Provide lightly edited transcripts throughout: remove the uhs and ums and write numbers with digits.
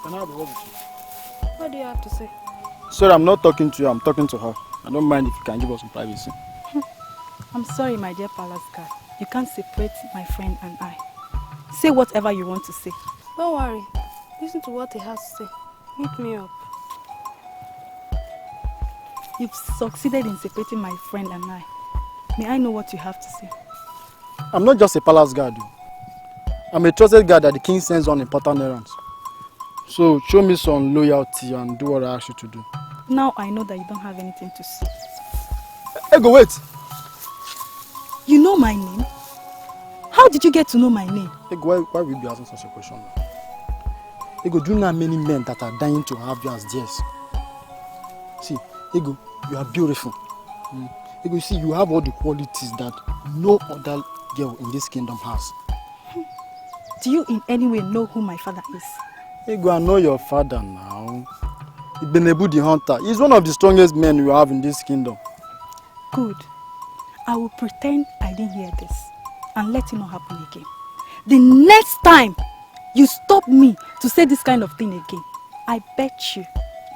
Can I have a word with you? What do you have to say? Sorry, I'm not talking to you, I'm talking to her. I don't mind if you can give us some privacy. I'm sorry, my dear palace guard. You can't separate my friend and I. Say whatever you want to say. Don't worry. Listen to what he has to say. Meet me up. You've succeeded in separating my friend and I. May I know what you have to say? I'm not just a palace guard. I'm a trusted guard that the king sends on important errands. So show me some loyalty and do what I ask you to do. Now I know that you don't have anything to say. Hey, go wait. You know my name? How did you get to know my name? Hey, why will you be asking such a question now? Ego, do you know how many men that are dying to have you as theirs? See, Ego, you are beautiful. Ego, you see, you have all the qualities that no other girl in this kingdom has. Do you in any way know who my father is? Ego, I know your father now. Ibenebu the hunter. He's one of the strongest men you have in this kingdom. Good. I will pretend I didn't hear this and let it not happen again. The next time you stop me to say this kind of thing again, I bet you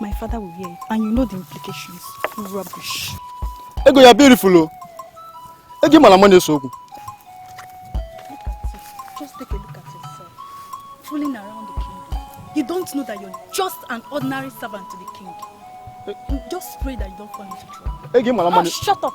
my father will hear it and you know the implications. Rubbish. Ego, you're beautiful. Oh. Ego, malamane soku. Look at you. Just take a look at yourself. Fooling around the kingdom. You don't know that you're just an ordinary servant to the king. Just pray that you don't fall into trouble. Ego, malamane. Oh, shut up.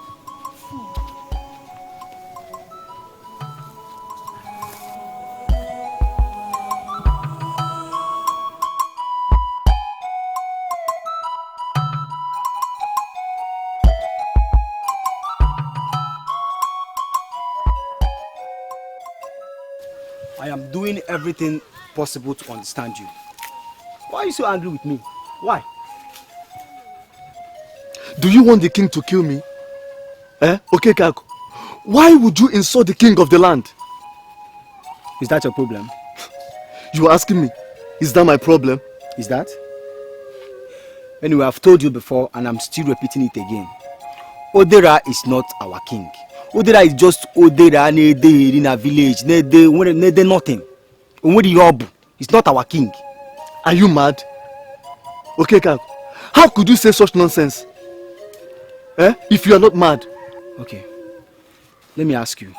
I am doing everything possible to understand you. Why are you so angry with me? Why? Do you want the king to kill me? Okay, Kako. Why would you insult the king of the land? Is that your problem? You are asking me. Is that my problem? Is that? Anyway, I've told you before and I'm still repeating it again. Odera is not our king. Odera is just Odera Nede in a village. Nede nothing. He's not our king. Are you mad? Okay, Kako. How could you say such nonsense? If you are not mad? Okay. Let me ask you.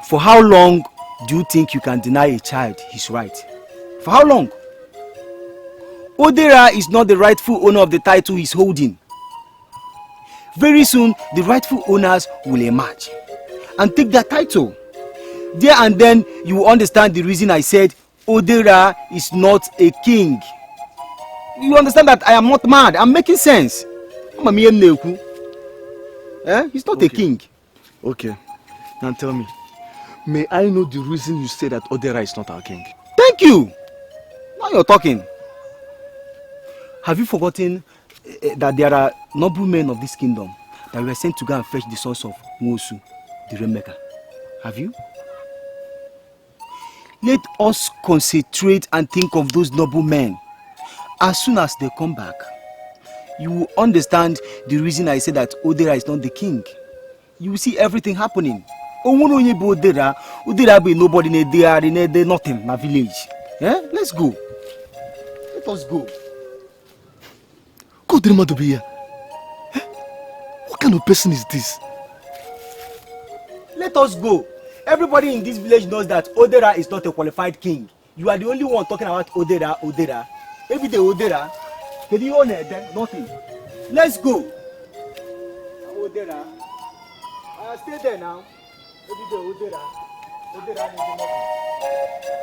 For how long do you think you can deny a child his right? For how long? Odera is not the rightful owner of the title he's holding. Very soon, the rightful owners will emerge and take that title. There and then, you will understand the reason I said Odera is not a king. You understand that I am not mad. I'm making sense. He's not a king. Okay. Now tell me, may I know the reason you say that Odera is not our king? Thank you. Now you're talking. Have you forgotten that there are noblemen of this kingdom that were sent to go and fetch the sons of Ugezu, the rainmaker? Have you? Let us concentrate and think of those noblemen. As soon as they come back, you will understand the reason I said that Odera is not the king. You will see everything happening. Odera be nobody in nothing in my village. Let's go. Let us go. God, Madubiya. What kind of person is this? Let us go. Everybody in this village knows that Odera is not a qualified king. You are the only one talking about Odera. Every day Odera. Can you own it then? Nothing. Let's go. Odera. I'll stay there now. Every day Odera. Odera is nothing.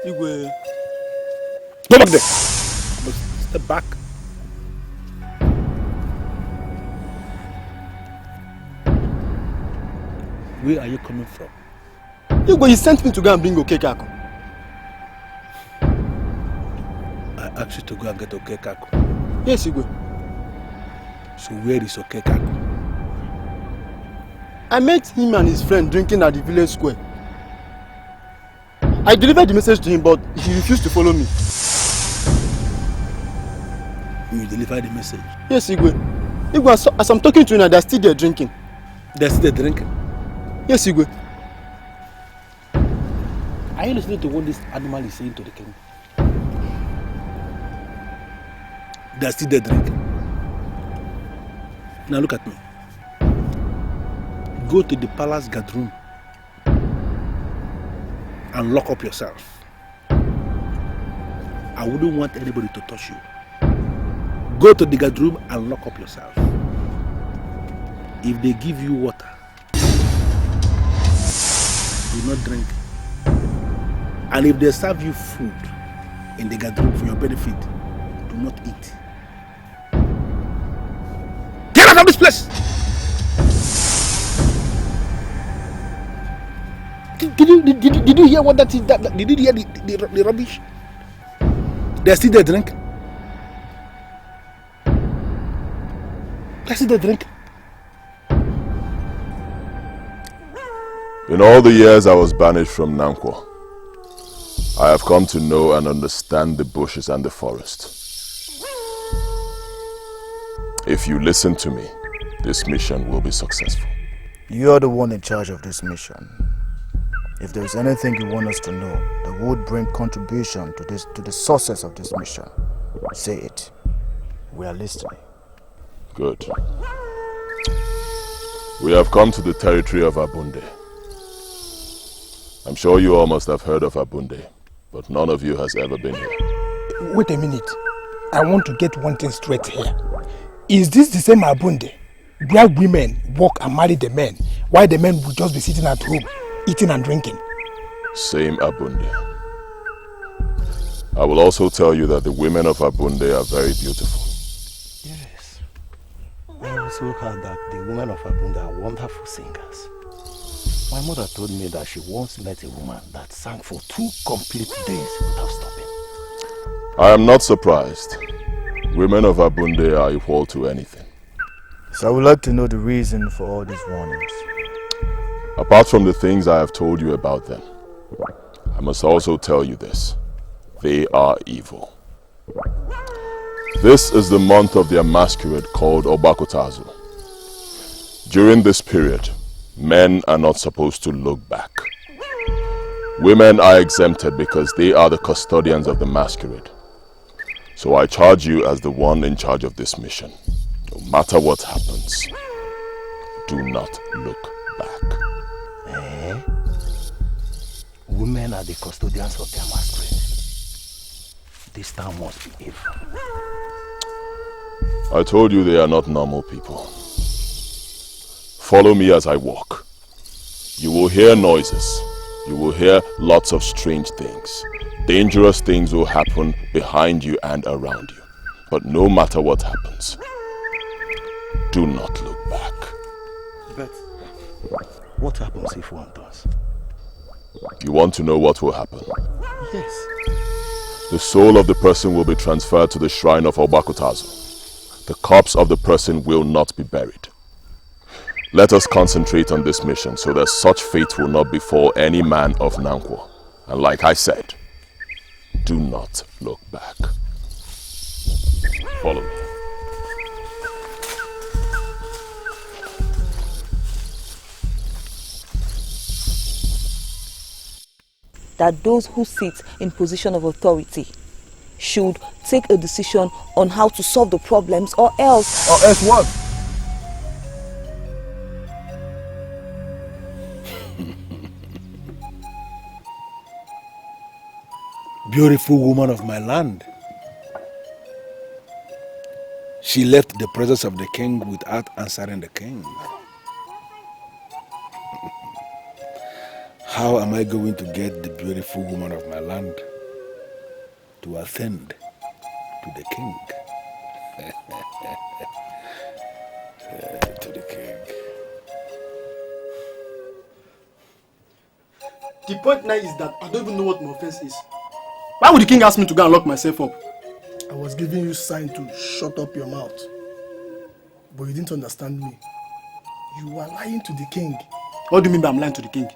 Igwe. Go back there. Step back. Where are you coming from? Igwe, you sent me to go and bring Okekako. asked you to go and get Okekaku. Yes, Igwe. So where is Okekaku? I met him and his friend drinking at the village square. I delivered the message to him, but he refused to follow me. You delivered the message? Yes, Igwe. Igwe, as I'm talking to you now, they're still there drinking. They're still there drinking? Yes, Igwe. Are you listening to what this animal is saying to the king? They're still there drinking. Now look at me. Go to the palace guard room and lock up yourself. I wouldn't want anybody to touch you. Go to the guard room and lock up yourself. If they give you water, do not drink. And if they serve you food in the guard room for your benefit, do not eat. Get out of this place! Did you hear what that is? Did you hear the rubbish? They're still there drink. They're still there drink. In all the years I was banished from Nnankwo, I have come to know and understand the bushes and the forest. If you listen to me, this mission will be successful. You are the one in charge of this mission. If there is anything you want us to know that would bring contribution to the success of this mission, say it. We are listening. Good. We have come to the territory of Abunde. I'm sure you all must have heard of Abunde, but none of you has ever been here. Wait a minute. I want to get one thing straight here. Is this the same Abunde where women work and marry the men, while the men will just be sitting at home, eating and drinking? Same Abunde. I will also tell you that the women of Abunde are very beautiful. Yes. I also heard that the women of Abunde are wonderful singers. My mother told me that she once met a woman that sang for 2 complete days without stopping. I am not surprised. Women of Abunde are equal to anything. So I would like to know the reason for all these warnings. Apart from the things I have told you about them, I must also tell you this. They are evil. This is the month of their masquerade called Obakotazo. During this period, men are not supposed to look back. Women are exempted because they are the custodians of the masquerade. So I charge you as the one in charge of this mission. No matter what happens, do not look back. Eh? Women are the custodians of their masquerade. This town must be evil. I told you they are not normal people. Follow me as I walk. You will hear noises. You will hear lots of strange things. Dangerous things will happen behind you and around you. But no matter what happens, do not look back. But what happens if one does? You want to know what will happen? Yes. The soul of the person will be transferred to the shrine of Obakotazo. The corpse of the person will not be buried. Let us concentrate on this mission so that such fate will not befall any man of Nnankwo. And like I said, do not look back. Follow me. That those who sit in position of authority should take a decision on how to solve the problems, or else... Or else what? Beautiful woman of my land. She left the presence of the king without answering the king. How am I going to get the beautiful woman of my land to attend to the king? To the king. The point now is that I don't even know what my offense is. Why would the king ask me to go and lock myself up? I was giving you sign to shut up your mouth. But you didn't understand me. You were lying to the king. What do you mean by I'm lying to the king?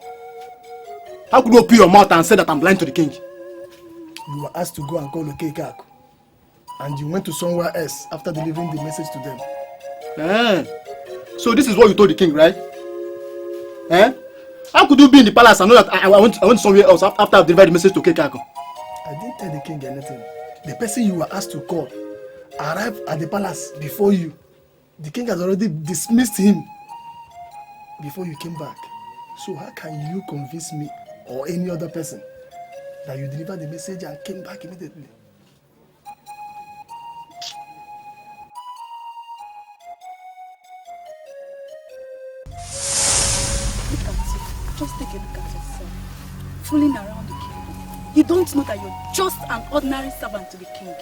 How could you open your mouth and say that I'm lying to the king? You were asked to go and call Okekaku. And you went to somewhere else after delivering the message to them. So this is what you told the king, right? How could you be in the palace and know that I went somewhere else after I've delivered the message to Okekaku? I didn't tell the king anything. The person you were asked to call arrived at the palace before you. The king has already dismissed him before you came back. So how can you convince me or any other person that you delivered the message and came back immediately? Look at you. Just take a look at yourself. Fooling around the king. You don't know that you're just an ordinary servant to the king.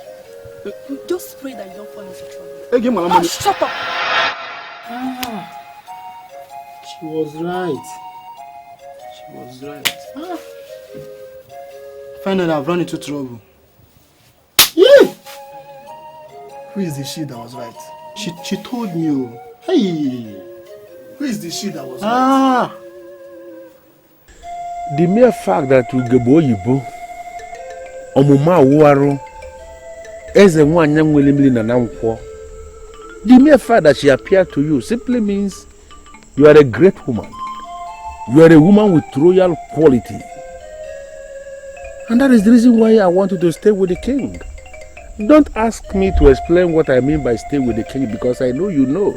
Just pray that you don't fall into trouble. Hey, give Oh, shut up! She was right. Finally, I've run into trouble. Who is the she that was right? She told me. Hey! Who is the she that was right? The mere fact that Ugebo Yibo, Omuma Uwaru, Eze Nwanyang Wilimli na Nnankwo, the mere fact that she appeared to you simply means you are a great woman. You are a woman with royal quality. And that is the reason why I want you to stay with the king. Don't ask me to explain what I mean by stay with the king, because I know you know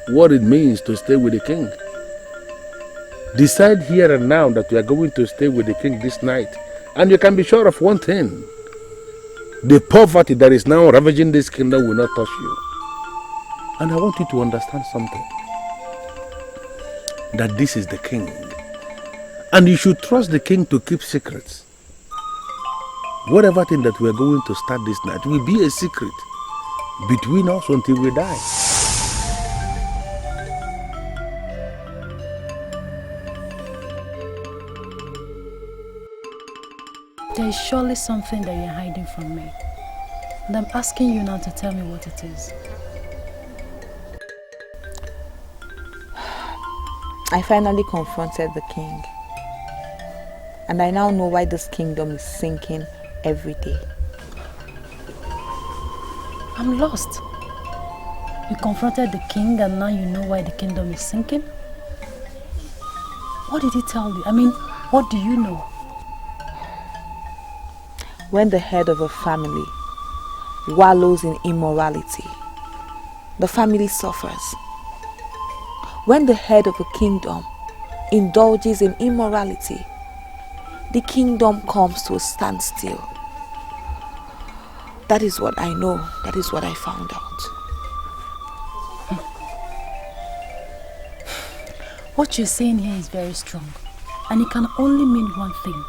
what it means to stay with the king. Decide here and now that you are going to stay with the king this night, and you can be sure of one thing: the poverty that is now ravaging this kingdom will not touch you. And I want you to understand something, that this is the king, and you should trust the king to keep secrets. Whatever thing that we are going to start this night will be a secret between us until we die. There is surely something that you're hiding from me. And I'm asking you now to tell me what it is. I finally confronted the king. And I now know why this kingdom is sinking every day. I'm lost. You confronted the king and now you know why the kingdom is sinking? What did he tell you? I mean, what do you know? When the head of a family wallows in immorality, the family suffers. When the head of a kingdom indulges in immorality, the kingdom comes to a standstill. That is what I know. That is what I found out. What you're saying here is very strong. And it can only mean one thing.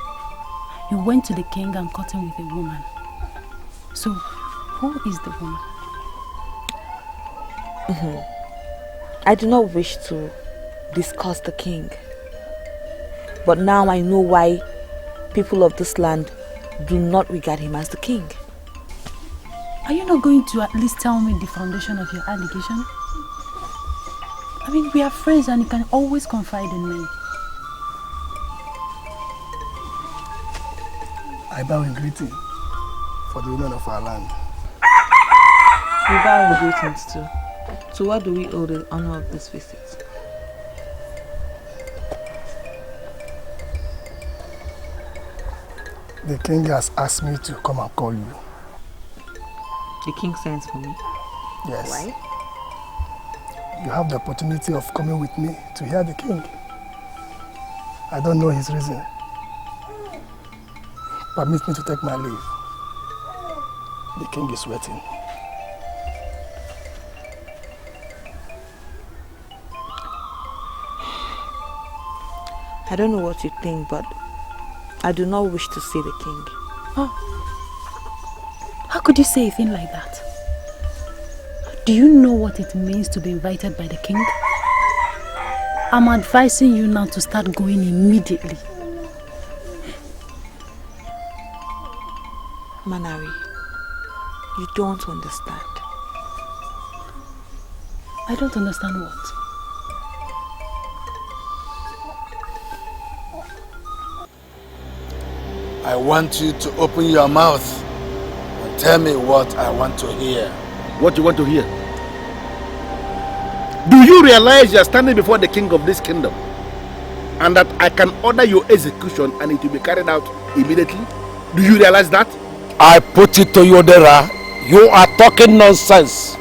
You went to the king and caught him with a woman. So, who is the woman? I do not wish to discuss the king. But now I know why people of this land do not regard him as the king. Are you not going to at least tell me the foundation of your allegation? I mean, we are friends and you can always confide in me. I bow in greeting for the women of our land. We bow in greetings too. So what do we owe the honor of this visit? The king has asked me to come and call you. The king sends for me? Yes. Why? You have the opportunity of coming with me to hear the king. I don't know his reason. Permit me to take my leave. The king is waiting. I don't know what you think, but I do not wish to see the king. Oh. How could you say a thing like that? Do you know what it means to be invited by the king? I'm advising you now to start going immediately. Manari, You don't understand. I don't understand what? I want you to open your mouth and tell me what I want to hear. What you want to hear? Do you realize you are standing before the king of this kingdom? And that I can order your execution and it will be carried out immediately? Do you realize that? I put it to you, Dera. You are talking nonsense.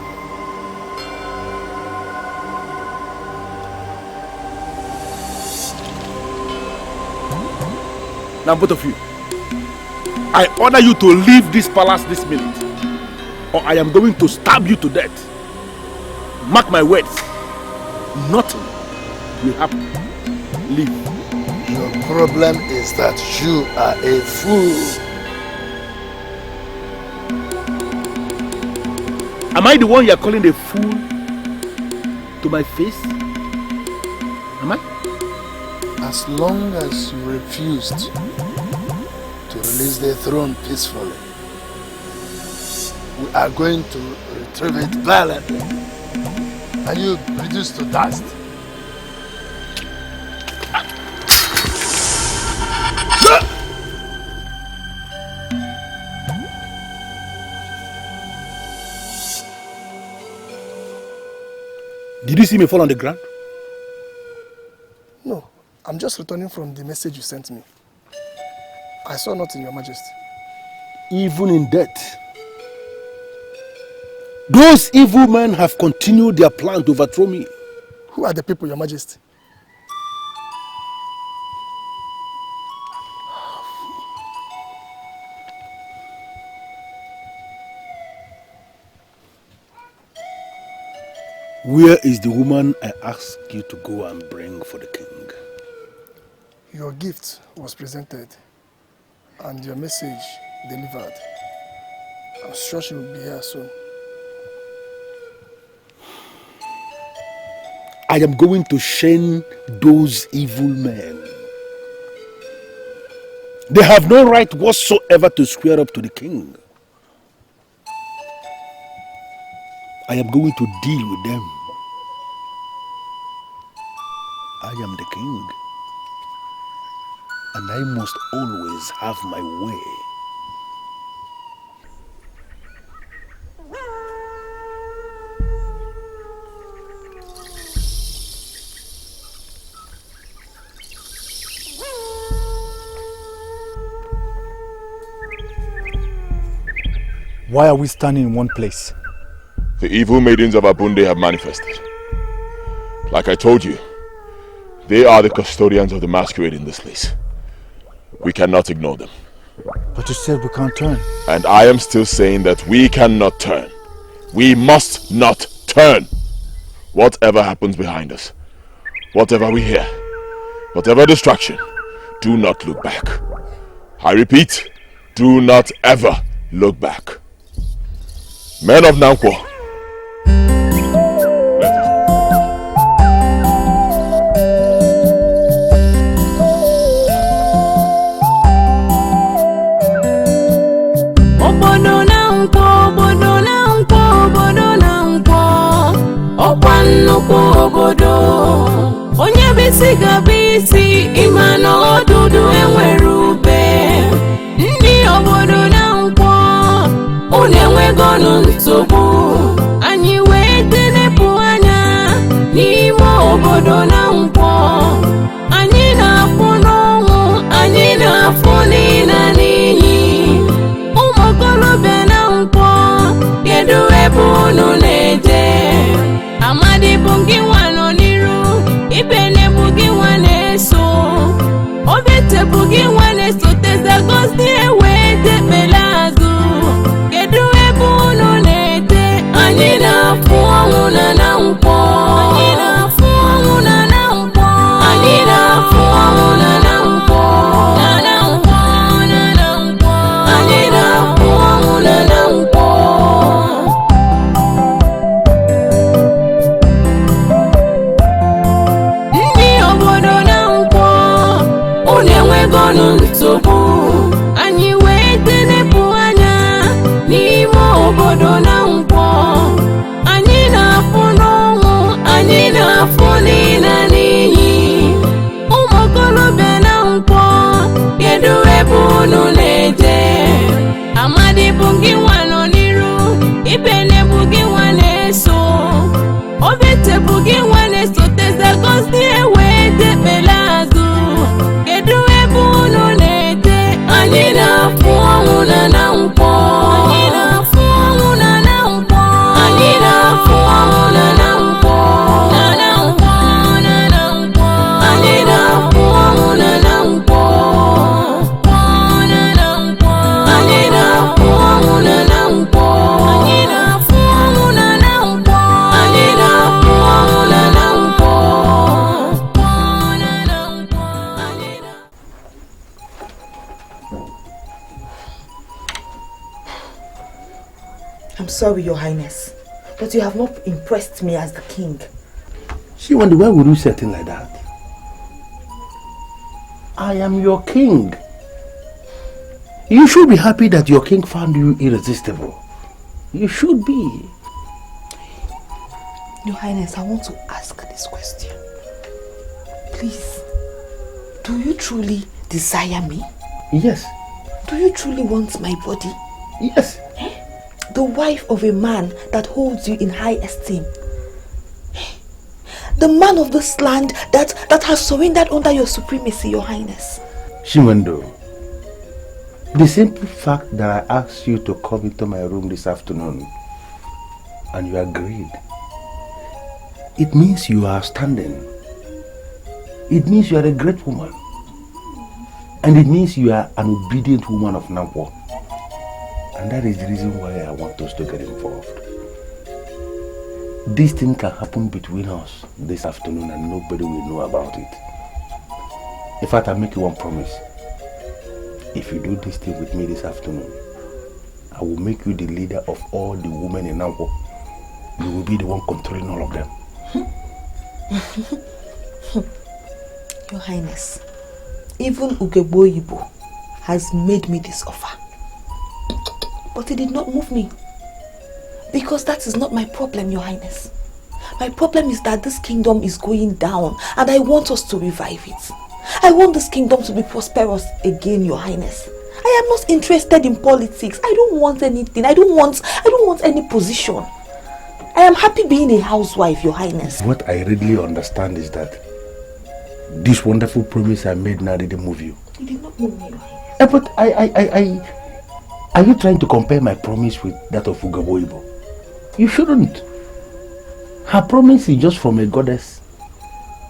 Now both of you, I order you to leave this palace this minute, or I am going to stab you to death. Mark my words, nothing will happen. Leave. Your problem is that you are a fool. Am I the one you are calling a fool to my face? Am I? As long as you refused to release the throne peacefully, we are going to retrieve it violently, and you reduce to dust. Did you see me fall on the ground? No, I'm just returning from the message you sent me. I saw nothing, Your Majesty. Even in death, those evil men have continued their plan to overthrow me. Who are the people, Your Majesty? Where is the woman I asked you to go and bring for the king? Your gift was presented and your message delivered. I'm sure she will be here soon. I am going to shame those evil men. They have no right whatsoever to square up to the king. I am going to deal with them. I am the king, and I must always have my way. Why are we standing in one place? The evil maidens of Abunde have manifested. Like I told you, they are the custodians of the masquerade in this place. We cannot ignore them. But you said we can't turn. And I am still saying that we cannot turn. We must not turn. Whatever happens behind us, whatever we hear, whatever distraction, do not look back. I repeat, do not ever look back. Men of Nnankwo, onye bisi gabisi imano odudu enwere ube ndị obodo Nnankwo unenwegonu nsogbu anyị wee telepụ anya n'ime obodo Nnankwo anyị na-afụ n'ọnwụ anyị na-afụ n'ịla n'iyi ụmụ okorobịa Nnankwo kedu ebe unu na-eje amadi bụ gị nwa nọ n'iru ibene bụ gị nwa na-eso obete bụ gị nwa na-eso tezagozie wee debela azụ kedu ebe unu na-ete obodo na nkwo. Anyị na-afụ n'ọnwụ, anyị na-afụ n'ịla n'iyi. Ụmụ okorobịa na nkwo, kedu ebe unu na-eje? Amadi bụ gị nwa nọ n'iru, Ibene bụ gị nwa na-eso, Obete bụ gị nwa na-esoteze, Gozie wee dekpela azụ. Kedu ebe unu na-eje? Anyị na-afụ ọnwụ na Nnankwo. Anyị na-afụ ọnwụ na Nnankwo. Anyị na-afụ ọnwụ na Nnankwo. Na Nnankwo, na Nnankwo. Anyị na-afụ ọnwụ na Nnankwo. Na Nnankwo. Anyị na-afụ ọnwụ na Nnankwo. Anyị na-afụ ọnwụ na Nnankwo. Anyị na-afụ ọnwụ na Nnankwo. I'm sorry, Your Highness, but you have not impressed me as the king. Shiwandi, why would you say a thing like that? I am your king. You should be happy that your king found you irresistible. You should be. Your Highness, I want to ask this question. Please, do you truly desire me? Yes. Do you truly want my body? Yes. The wife of a man that holds you in high esteem. The man of this land that has surrendered under your supremacy, Your Highness. Shimando, the simple fact that I asked you to come into my room this afternoon and you agreed, it means you are standing. It means you are a great woman. And it means you are an obedient woman of Nnankwo. And that is the reason why I want us to get involved. This thing can happen between us this afternoon and nobody will know about it. In fact, I'll make you one promise. If you do this thing with me this afternoon, I will make you the leader of all the women in Nnankwo. You will be the one controlling all of them. Your Highness, even Ugezu has made me this offer. But it did not move me. Because that is not my problem, Your Highness. My problem is that this kingdom is going down and I want us to revive it. I want this kingdom to be prosperous again, Your Highness. I am not interested in politics. I don't want anything. I don't want any position. I am happy being a housewife, Your Highness. What I really understand is that this wonderful promise I made now didn't move you. It did not move me, Your Highness. But are you trying to compare my promise with that of Ugezu? You shouldn't. Her promise is just from a goddess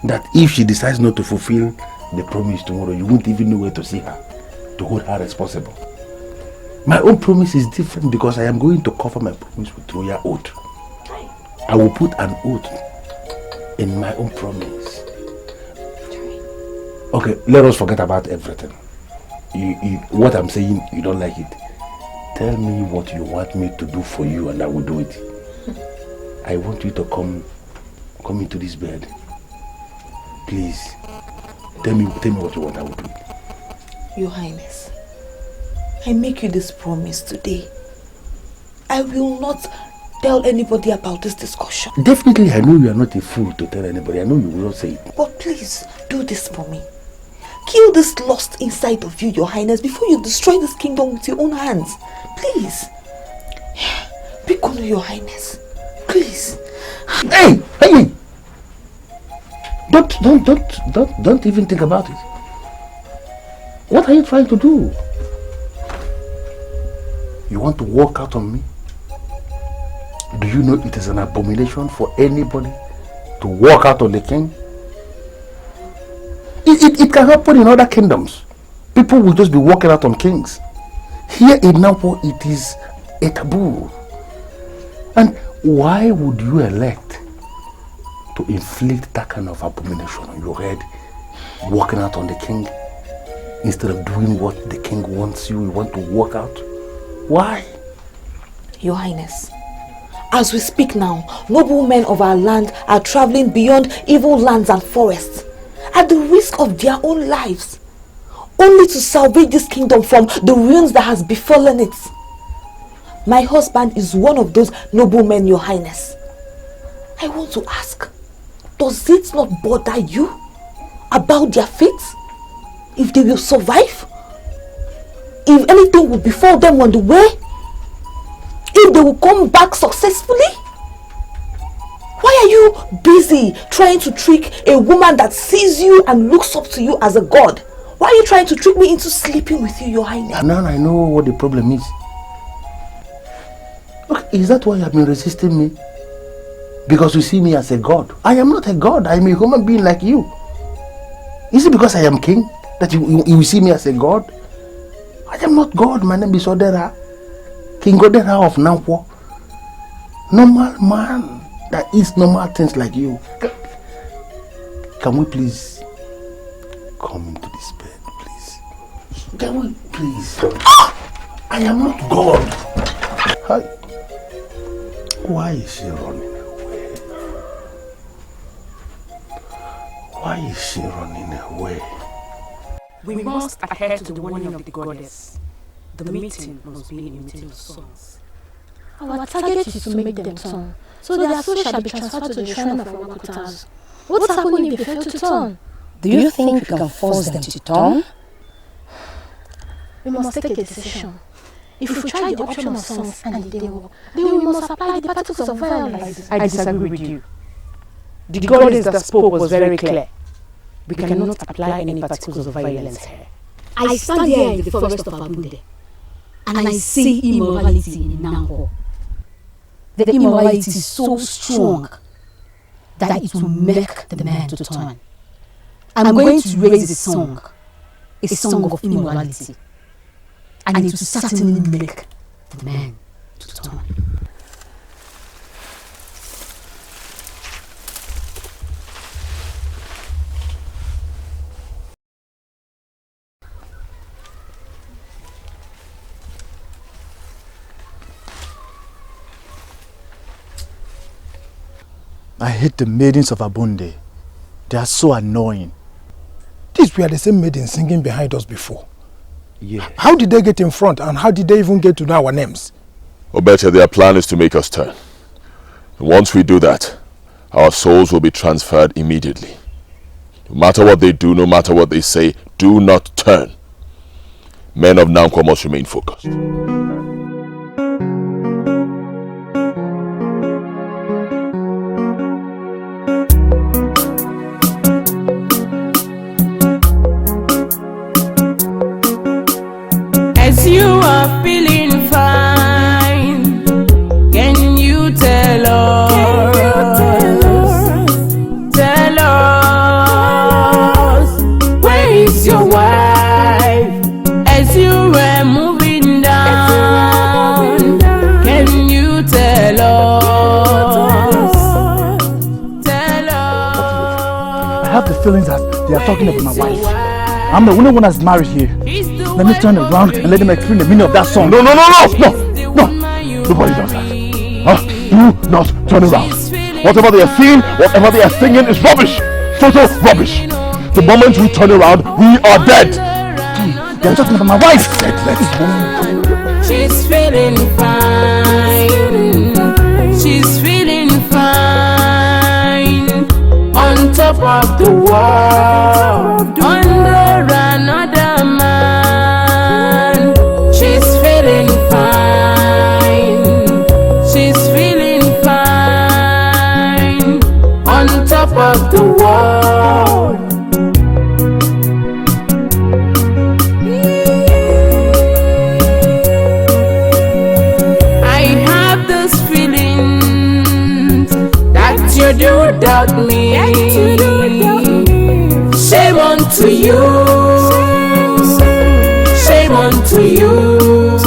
that if she decides not to fulfill the promise tomorrow, you won't even know where to see her, to hold her responsible. My own promise is different because I am going to cover my promise with royal oath. I will put an oath in my own promise. Okay, let us forget about everything. What I'm saying, you don't like it. Tell me what you want me to do for you and I will do it. I want you to come into this bed. Please. Tell me what you want, I will do it. Your Highness, I make you this promise today. I will not tell anybody about this discussion. Definitely, I know you are not a fool to tell anybody. I know you will not say it. But please, do this for me. Kill this lust inside of you, Your Highness, before you destroy this kingdom with your own hands. Please. Be on, Your Highness. Please. Hey! Don't even think about it. What are you trying to do? You want to walk out on me? Do you know it is an abomination for anybody to walk out on the king? It can happen in other kingdoms. People will just be walking out on kings. Here in Nnankwo, it is a taboo. And why would you elect to inflict that kind of abomination on your head, walking out on the king, instead of doing what the king wants you want to walk out? Why? Your Highness, as we speak now, noble men of our land are traveling beyond evil lands and forests at the risk of their own lives, only to salvage this kingdom from the ruins that has befallen it. My husband is one of those noblemen, Your Highness. I want to ask, does it not bother you about their fate? If they will survive? If anything will befall them on the way? If they will come back successfully? Why are you busy trying to trick a woman that sees you and looks up to you as a god? Why are you trying to trick me into sleeping with you, Your Highness? Now I know what the problem is. Look, is that why you have been resisting me? Because you see me as a god. I am not a god. I am a human being like you. Is it because I am king that you see me as a god? I am not God. My name is Odera. King Odera of Nnankwo. Normal man that eats normal things like you. Can we please come into this bed, please? Can we please? I am not God. Hi. Why is she running away? Why is she running away? We must adhere to the warning of the goddess. The meeting must be a meeting of sons. Our target is to make them turn, so their soul shall be transferred to the shrine of our Kuta's. What's happening if they fail to turn? Do you think we can force them to turn? We must take a decision. If we try the option of songs and the devil, then we must apply the particles of violence. I disagree with you. The goddess that spoke was very clear. We cannot apply any particles of violence here. I stand here in the forest of Abunde, and I see immorality in Nnankwo. The immorality is so strong that it will make the man to turn. I'm going to raise a song of immorality, and it will certainly make the man to turn. I hate the maidens of Abunde. They are so annoying. These were the same maidens singing behind us before. Yeah. How did they get in front, and how did they even get to know our names? Obecha, their plan is to make us turn. And once we do that, our souls will be transferred immediately. No matter what they do, no matter what they say, do not turn. Men of Nnankwo must remain focused. You are feeling fine. Can you tell us? Tell us, where is your wife? As you were moving down, can you tell us? Tell us. I have the feelings that they are talking about my wife. I'm the only one that's married here. Let me turn around and let them explain the meaning of that song. No. Nobody does that. Do not turn around. Whatever they are saying, whatever they are singing is rubbish. Total rubbish. The moment we turn around, we are dead. They are talking about my wife. She's feeling fine. She's feeling fine. On top of the world, under another man. She's feeling fine. She's feeling fine. On top of the world. I have this feeling that you do doubt me. Shame unto you. Shame unto you.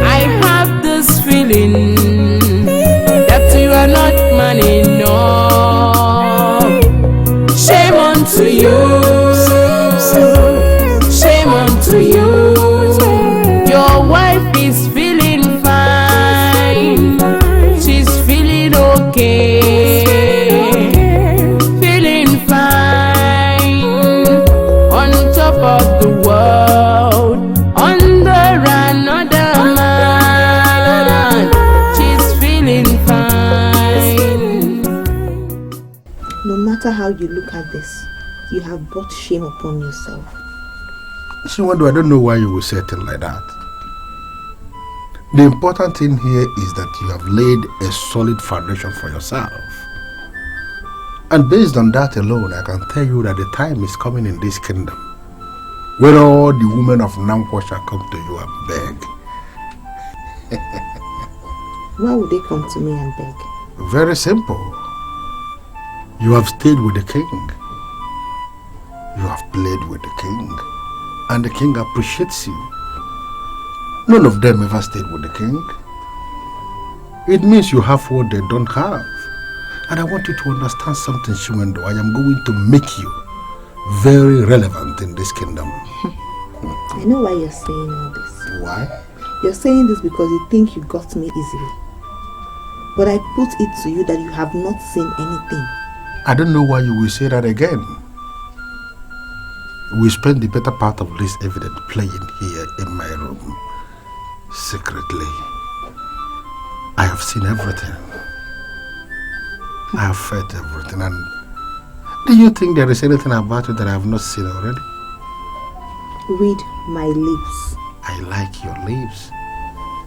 I have this feeling that you are not man enough. Shame unto you. Shame unto you. Your wife is feeling fine. She's feeling okay. Feeling fine. matter how you look at this, you have brought shame upon yourself. Shiwando, I don't know why you will say a thing like that. The important thing here is that you have laid a solid foundation for yourself. And based on that alone, I can tell you that the time is coming in this kingdom when all the women of Nnankwo shall come to you and beg. Why would they come to me and beg? Very simple. You have stayed with the king. You have played with the king. And the king appreciates you. None of them ever stayed with the king. It means you have what they don't have. And I want you to understand something, Shiwendo. I am going to make you very relevant in this kingdom. I know why you're saying all this. Why? You're saying this because you think you got me easily. But I put it to you that you have not seen anything. I don't know why you will say that again. We spent the better part of this evidence playing here in my room. Secretly. I have seen everything. I have felt everything. And do you think there is anything about it that I have not seen already? Read my lips. I like your lips.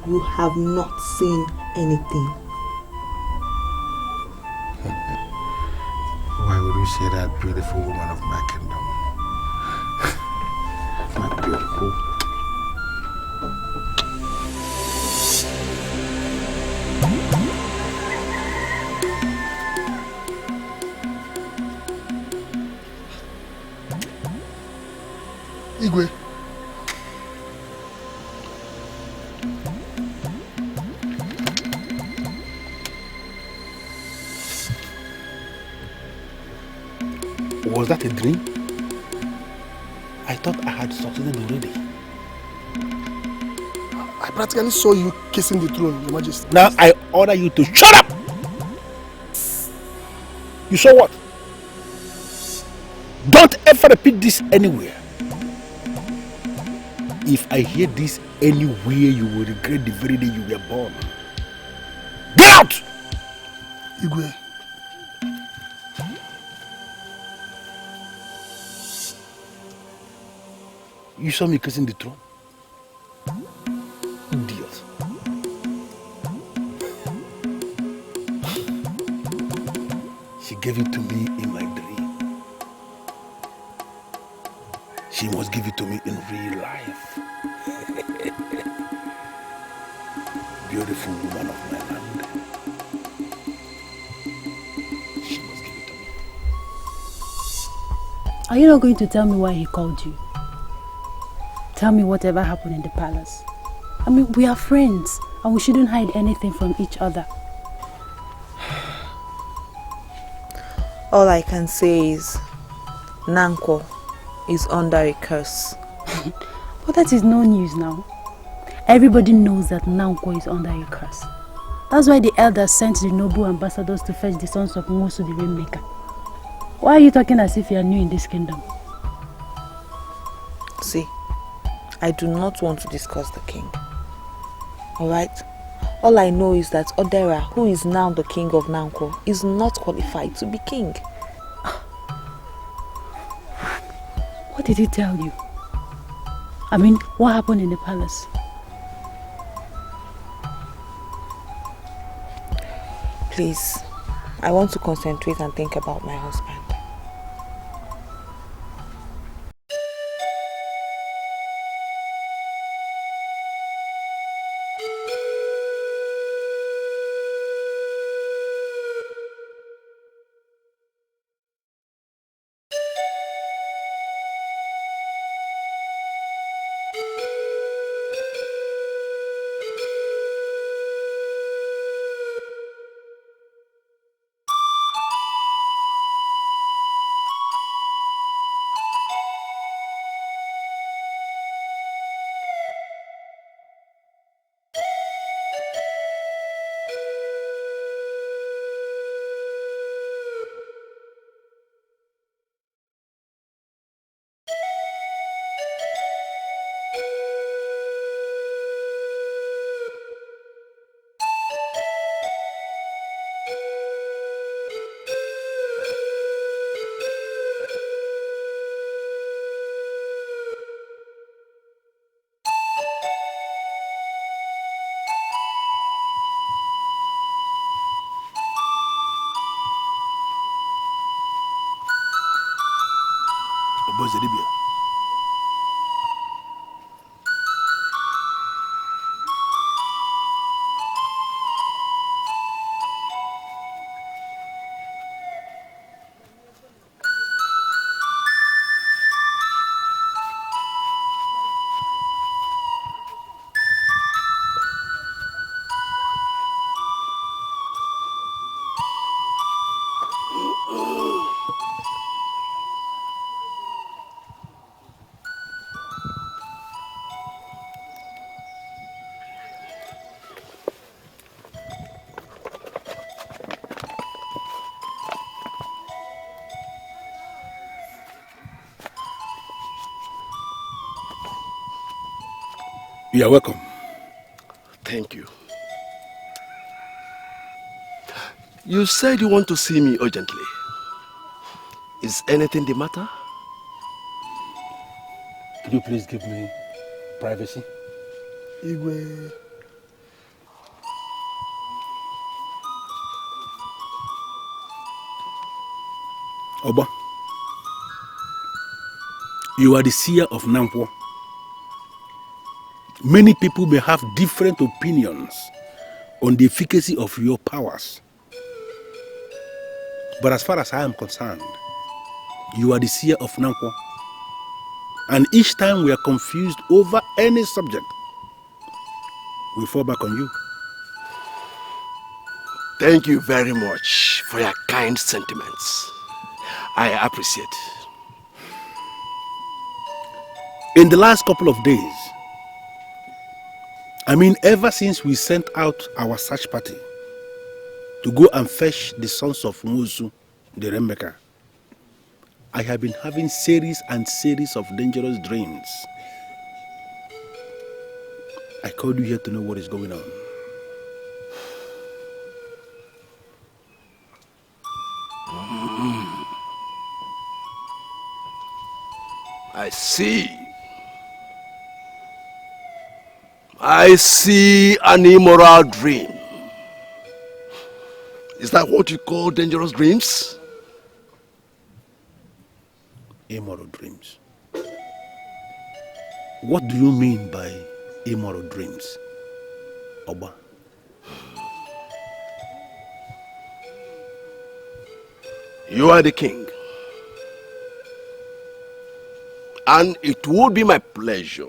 You have not seen anything. Why would you say that, beautiful woman of my kingdom? My beautiful. Igwe. Was that a dream? I thought I had succeeded already. I practically saw you kissing the throne, Your Majesty. Now I order you to shut up! You saw what? Don't ever repeat this anywhere. If I hear this anywhere, you will regret the very day you were born. Get out! Igwe. You saw me kissing the throne? Idiot. She gave it to me in my dream. She must give it to me in real life. Beautiful woman of my land. She must give it to me. Are you not going to tell me why he called you? Tell me whatever happened in the palace. I mean, we are friends and we shouldn't hide anything from each other. All I can say is Nnankwo is under a curse. But that is no news now. Everybody knows that Nnankwo is under a curse. That's why the elders sent the noble ambassadors to fetch the sons of Ugezu the Rainmaker. Why are you talking as if you are new in this kingdom? See, I do not want to discuss the king. Alright? All I know is that Odera, who is now the king of Nnankwo, is not qualified to be king. What did he tell you? I mean, what happened in the palace? Please, I want to concentrate and think about my husband. Obozedibia. You are welcome. Thank you. You said you want to see me urgently. Is anything the matter? Could you please give me privacy? Igwe. Oba, you are the seer of Nnankwo. Many people may have different opinions on the efficacy of your powers. But as far as I am concerned, you are the seer of Nnankwo. And each time we are confused over any subject, we fall back on you. Thank you very much for your kind sentiments. I appreciate. In the last couple of days, ever since we sent out our search party to go and fetch the sons of Ugezu, the Rainmaker, I have been having series and series of dangerous dreams. I called you here to know what is going on. I see. I see an immoral dream. Is that what you call dangerous dreams? Immoral dreams. What do you mean by immoral dreams, Oba? You are the king. And it would be my pleasure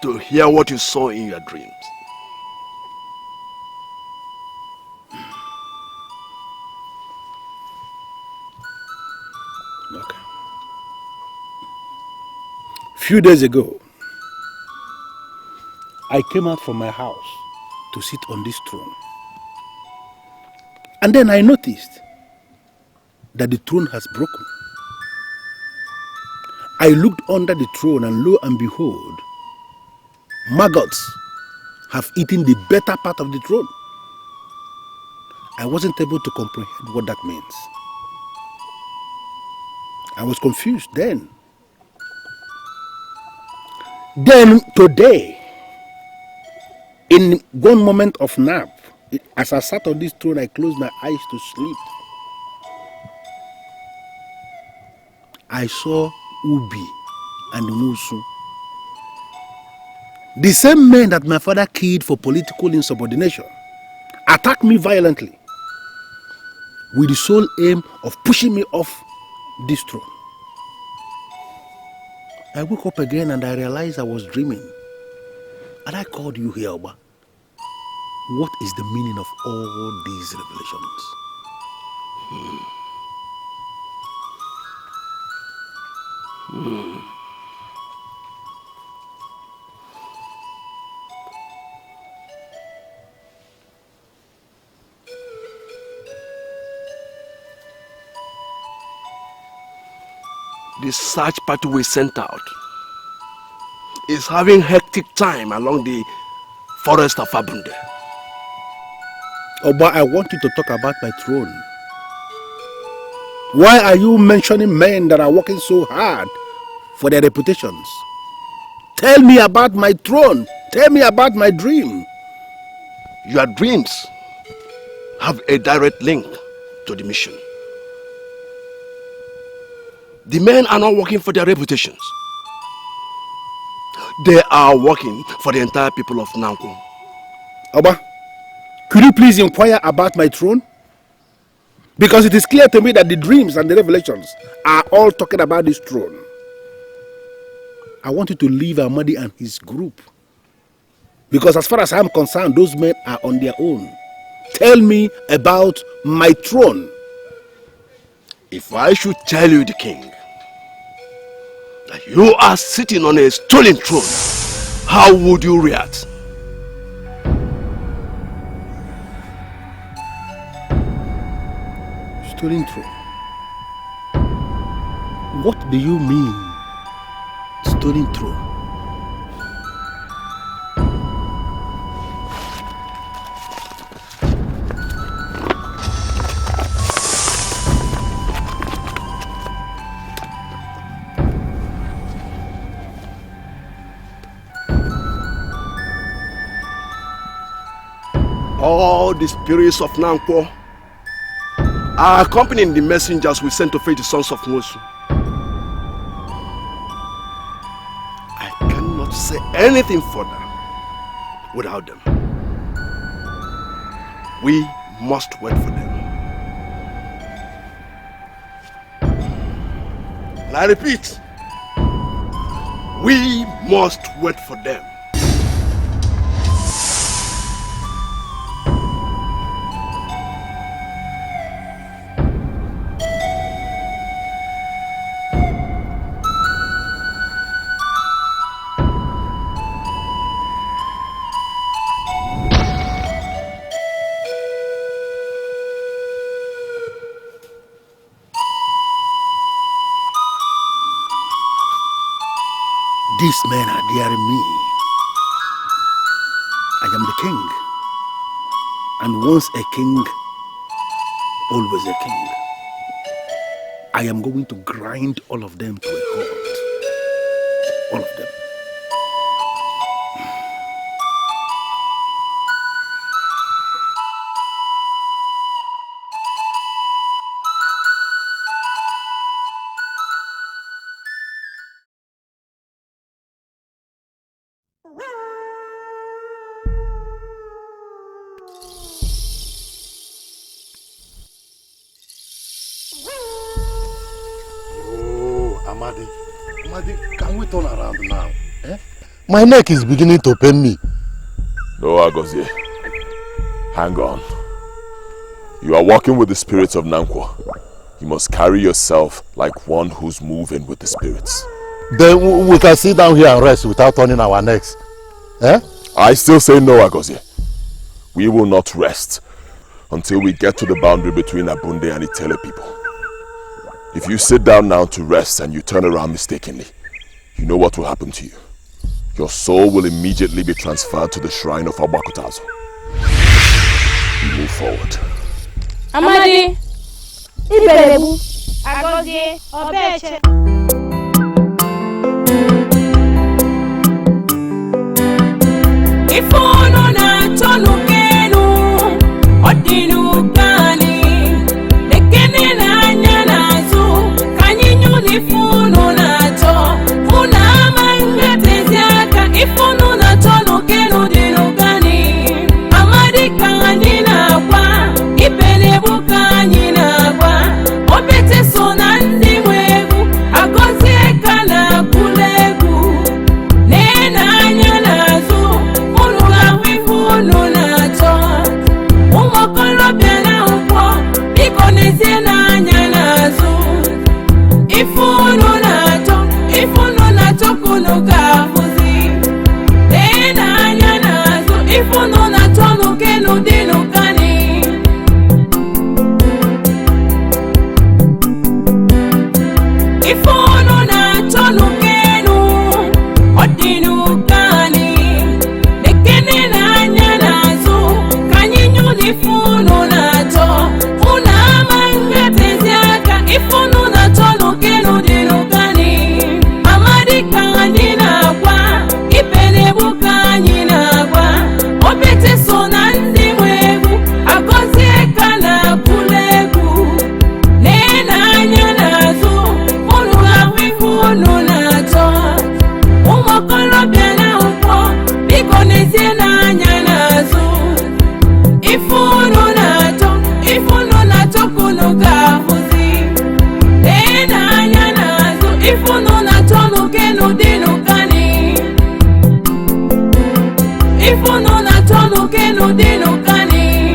to hear what you saw in your dreams. Okay. Few days ago, I came out from my house to sit on this throne. And then I noticed that the throne has broken. I looked under the throne and lo and behold, maggots have eaten the better part of the throne. I wasn't able to comprehend what that means. I was confused then. Then today, in one moment of nap, as I sat on this throne, I closed my eyes to sleep. I saw Ubi and Musu. The same men that my father killed for political insubordination attacked me violently with the sole aim of pushing me off this throne. I woke up again and I realized I was dreaming. And I called you here, Oba. What is the meaning of all these revelations? The search party we sent out is having hectic time along the forest of Abunde. Oba, I want you to talk about my throne. Why are you mentioning men that are working so hard for their reputations? Tell me about my throne. Tell me about my dream. Your dreams have a direct link to the mission. The men are not working for their reputations. They are working for the entire people of Nnankwo. Oba, could you please inquire about my throne? Because it is clear to me that the dreams and the revelations are all talking about this throne. I want you to leave Amadi and his group. Because as far as I'm concerned, those men are on their own. Tell me about my throne. If I should tell you, the king, that you are sitting on a stolen throne, how would you react? Stolen throne? What do you mean, stolen throne? All the spirits of Nnankwo are accompanying the messengers we sent to fetch the sons of Ugezu. I cannot say anything further without them. We must wait for them. And I repeat, we must wait for them. These men are daring me. I am the king. And once a king, always a king. I am going to grind all of them to a halt. All of them. Amadi, can we turn around now? Eh? My neck is beginning to pain me. No, Ugezu. Hang on. You are walking with the spirits of Nnankwo. You must carry yourself like one who's moving with the spirits. Then we can sit down here and rest without turning our necks. Eh? I still say no, Ugezu. We will not rest until we get to the boundary between Abunde and Itele people. If you sit down now to rest and you turn around mistakenly, you know what will happen to you. Your soul will immediately be transferred to the shrine of Obakotazo. We move forward. Amadi! Ibelebu! Agozie! Obeche! Ifono na tonu kenu odinu kani lekene na nyanazu kanyinyu nifuno na to funa mangate ziaka ifono na tonu kenu dinu kani Amadi kani na kwa Ibelebu kani na kwa obete sona ndiwegu agozie kana kulegu nena nyanazu we Ifono na tono keno deno kani.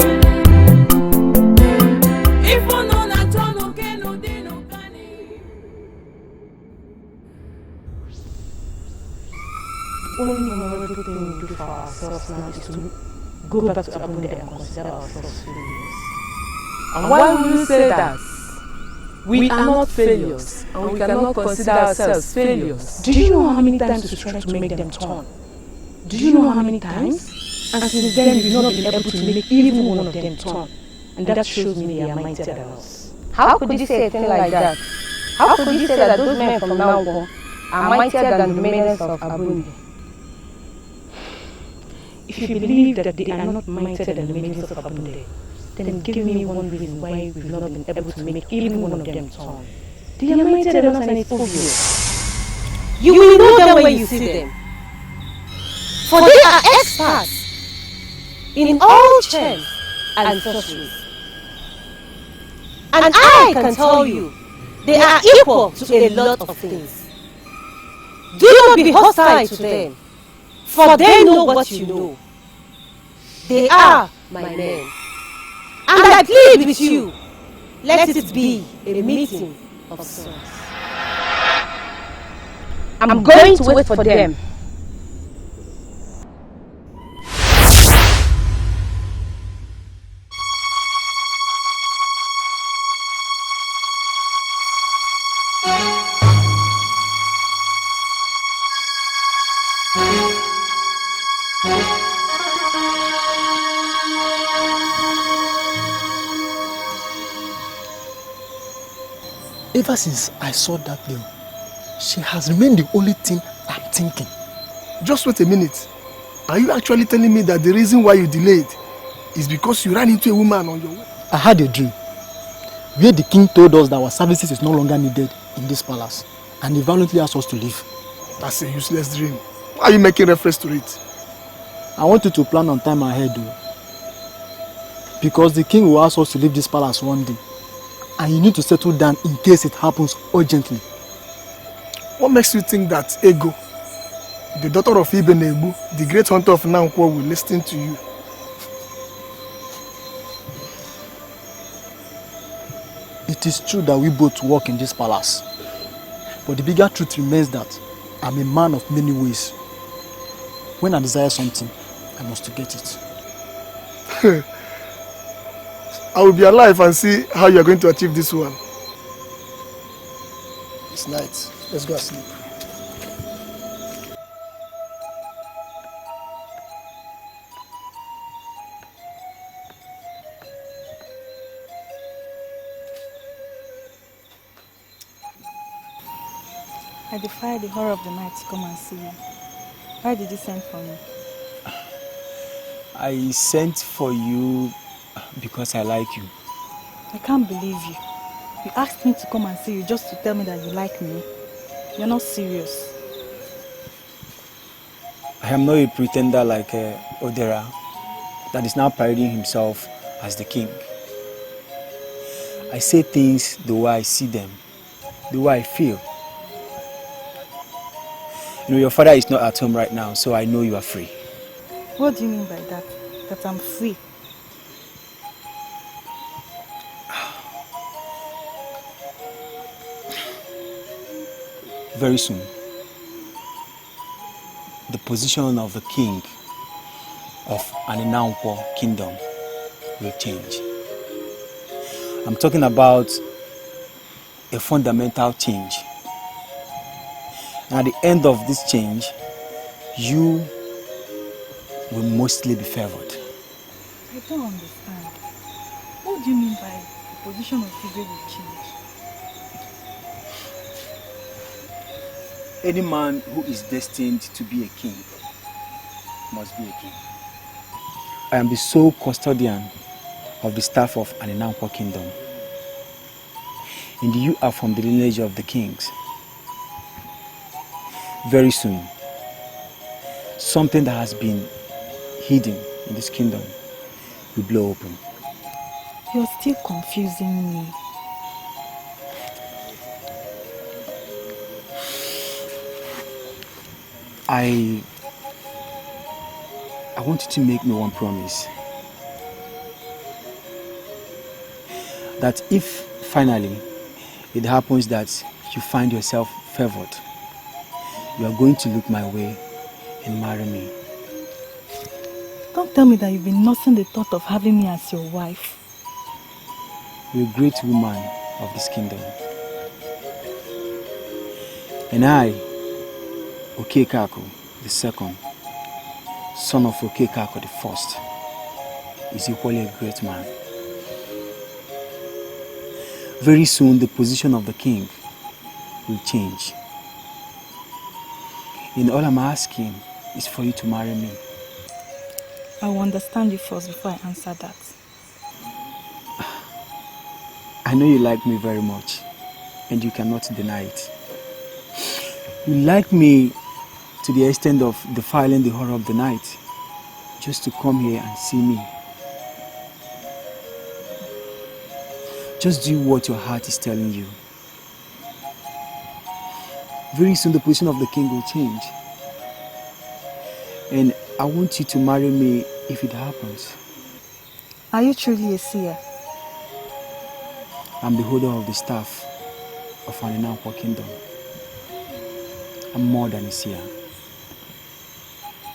Ifono na tono keno deno kani. Only honorable thing we do for ourselves now is to go back to Abunde and consider ourselves failures. And why will you say that? We are not failures, and we cannot consider ourselves failures. Do you know how many times we tried to make them turn? Do you know how many times? And since then we've not been able to make even one of them turn. And that shows me they are mightier than us. How could you say a thing like that? How could you say that those men from Nnankwo are mightier than the remainers of Abunde? If you believe that they are not mightier than the remainers of Abunde, then give me one reason why we've not been able to make even one of them turn. They are mightier than us, and it's obvious. You will know them when you see them. For they are experts in all chants and sorceries. And I can tell you, they are equal to a lot of things. Do not be hostile to them, for they know what you know. They are my men. And I plead with you, let it be a meeting of sons. I'm going to wait for them. Ever since I saw that girl, she has remained the only thing I'm thinking. Just wait a minute. Are you actually telling me that the reason why you delayed is because you ran into a woman on your way? I had a dream where the king told us that our services is no longer needed in this palace and he violently asked us to leave. That's a useless dream. Why are you making reference to it? I want you to plan on time ahead though. Because the king will ask us to leave this palace one day. And you need to settle down in case it happens urgently. What makes you think that Ego, the daughter of Ndigbo, the great hunter of Nnankwo, will listen to you? It is true that we both work in this palace. But the bigger truth remains that I'm a man of many ways. When I desire something, I must to get it. I will be alive and see how you are going to achieve this one. It's night. Let's go and sleep. I defy the horror of the night to come and see you. Why did you send for me? I sent for you because I like you. I can't believe you. You asked me to come and see you just to tell me that you like me. You're not serious. I am not a pretender like Odera that is now parading himself as the king. I say things the way I see them, the way I feel. You know, your father is not at home right now, so I know you are free. What do you mean by that? That I'm free? Very soon, the position of the king of an Nnankwo kingdom will change. I'm talking about a fundamental change. And at the end of this change, you will mostly be favored. I don't understand. What do you mean by the position of Igwe will change? Any man who is destined to be a king must be a king. I am the sole custodian of the staff of an Nnankwo kingdom. And you are from the lineage of the kings. Very soon, something that has been hidden in this kingdom will blow open. You're still confusing me. I I want you to make me one promise. That if finally it happens that you find yourself favored, you are going to look my way and marry me. Don't tell me that you've been nursing the thought of having me as your wife. You're a great woman of this kingdom. And I, Okekaku the second, son of Okekaku the first, is equally a great man. Very soon the position of the king will change. And all I'm asking is for you to marry me. I will understand you first before I answer that. I know you like me very much, and you cannot deny it. You like me to the extent of defiling the horror of the night, just to come here and see me. Just do what your heart is telling you. Very soon the position of the king will change. And I want you to marry me if it happens. Are you truly a seer? I'm the holder of the staff of an Nnankwo kingdom. I'm more than a seer.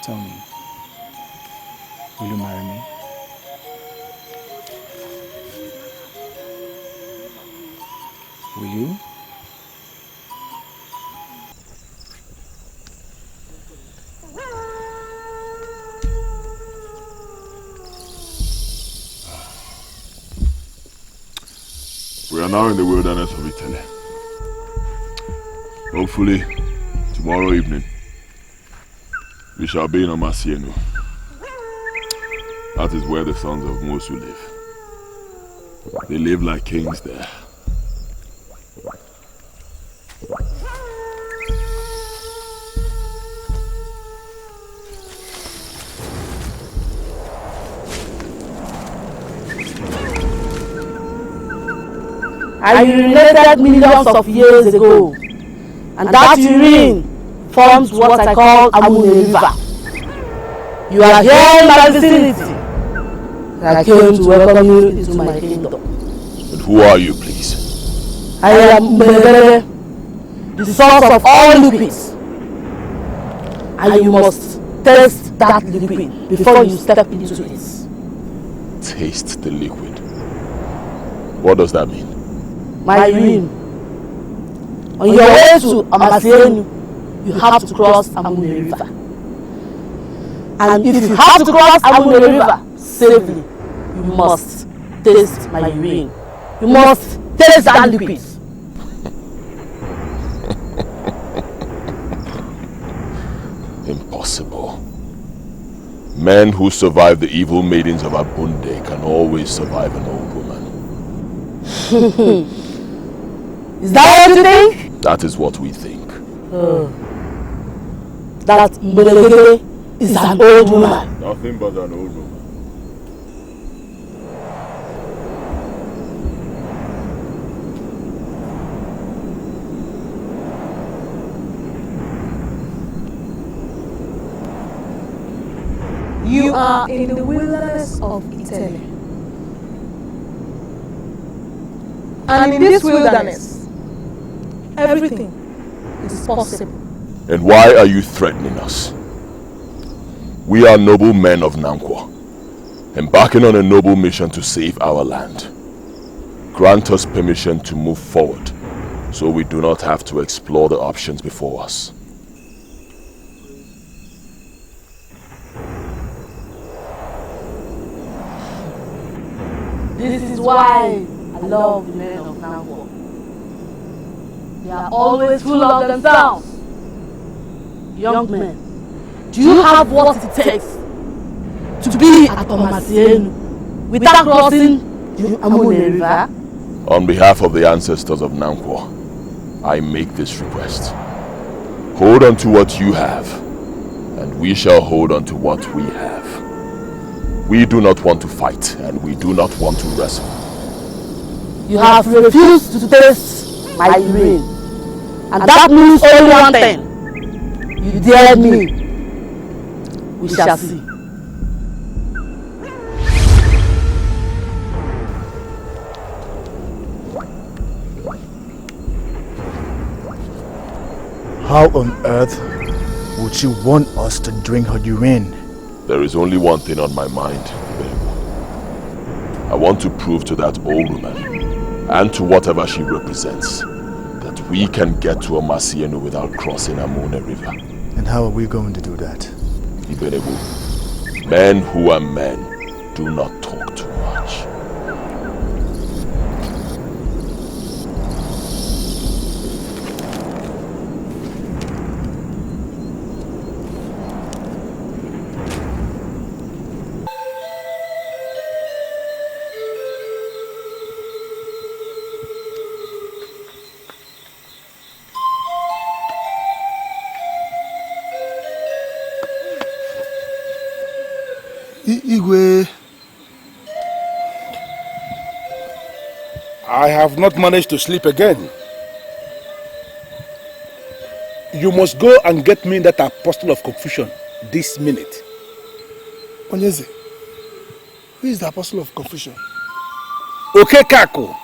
Tell me, will you marry me? Will you? We are now in the wilderness of Italy. Hopefully, tomorrow evening, we shall be in Omasienu. That is where the sons of Mosu live. They live like kings there. I urinated millions of years ago, and that urine forms what I call Amune River. You are here in my vicinity, and I came to welcome you into my kingdom. And who are you, please? I am Mbele, the source of all liquids, and you must taste that liquid before you step into it. Taste the liquid. What does that mean? My urine. On your way to Omasienu, you have to cross Amune River. And if you have to cross Amune River safely, you must taste my urine. You must taste that liquid. Impossible. Men who survive the evil maidens of Abunde can always survive an old woman. Is that what you think? That is what we think. That Mbele is an old woman. Nothing but an old woman. You are in the wilderness of Italy. And in this wilderness, everything is possible. And why are you threatening us? We are noble men of Nnankwo, embarking on a noble mission to save our land. Grant us permission to move forward, so we do not have to explore the options before us. This is why I love the men of Nnankwo. They are always full of themselves. Young men, do you have what it takes to be at Omasienu without crossing the Amune River? On behalf of the ancestors of Nnankwo, I make this request. Hold on to what you have, and we shall hold on to what we have. We do not want to fight, and we do not want to wrestle. You have refused to taste my urine, and that means only one thing. You dared me. We shall see. How on earth would she want us to drink her urine? There is only one thing on my mind, Ibebu. I want to prove to that old woman, and to whatever she represents, that we can get to Omasienu without crossing Amone River. And how are we going to do that? Ibebu, men who are men do not talk too much. Igwe. I have not managed to sleep again. You must go and get me that apostle of confusion this minute. Onyeze, who is the apostle of confusion? Okekako,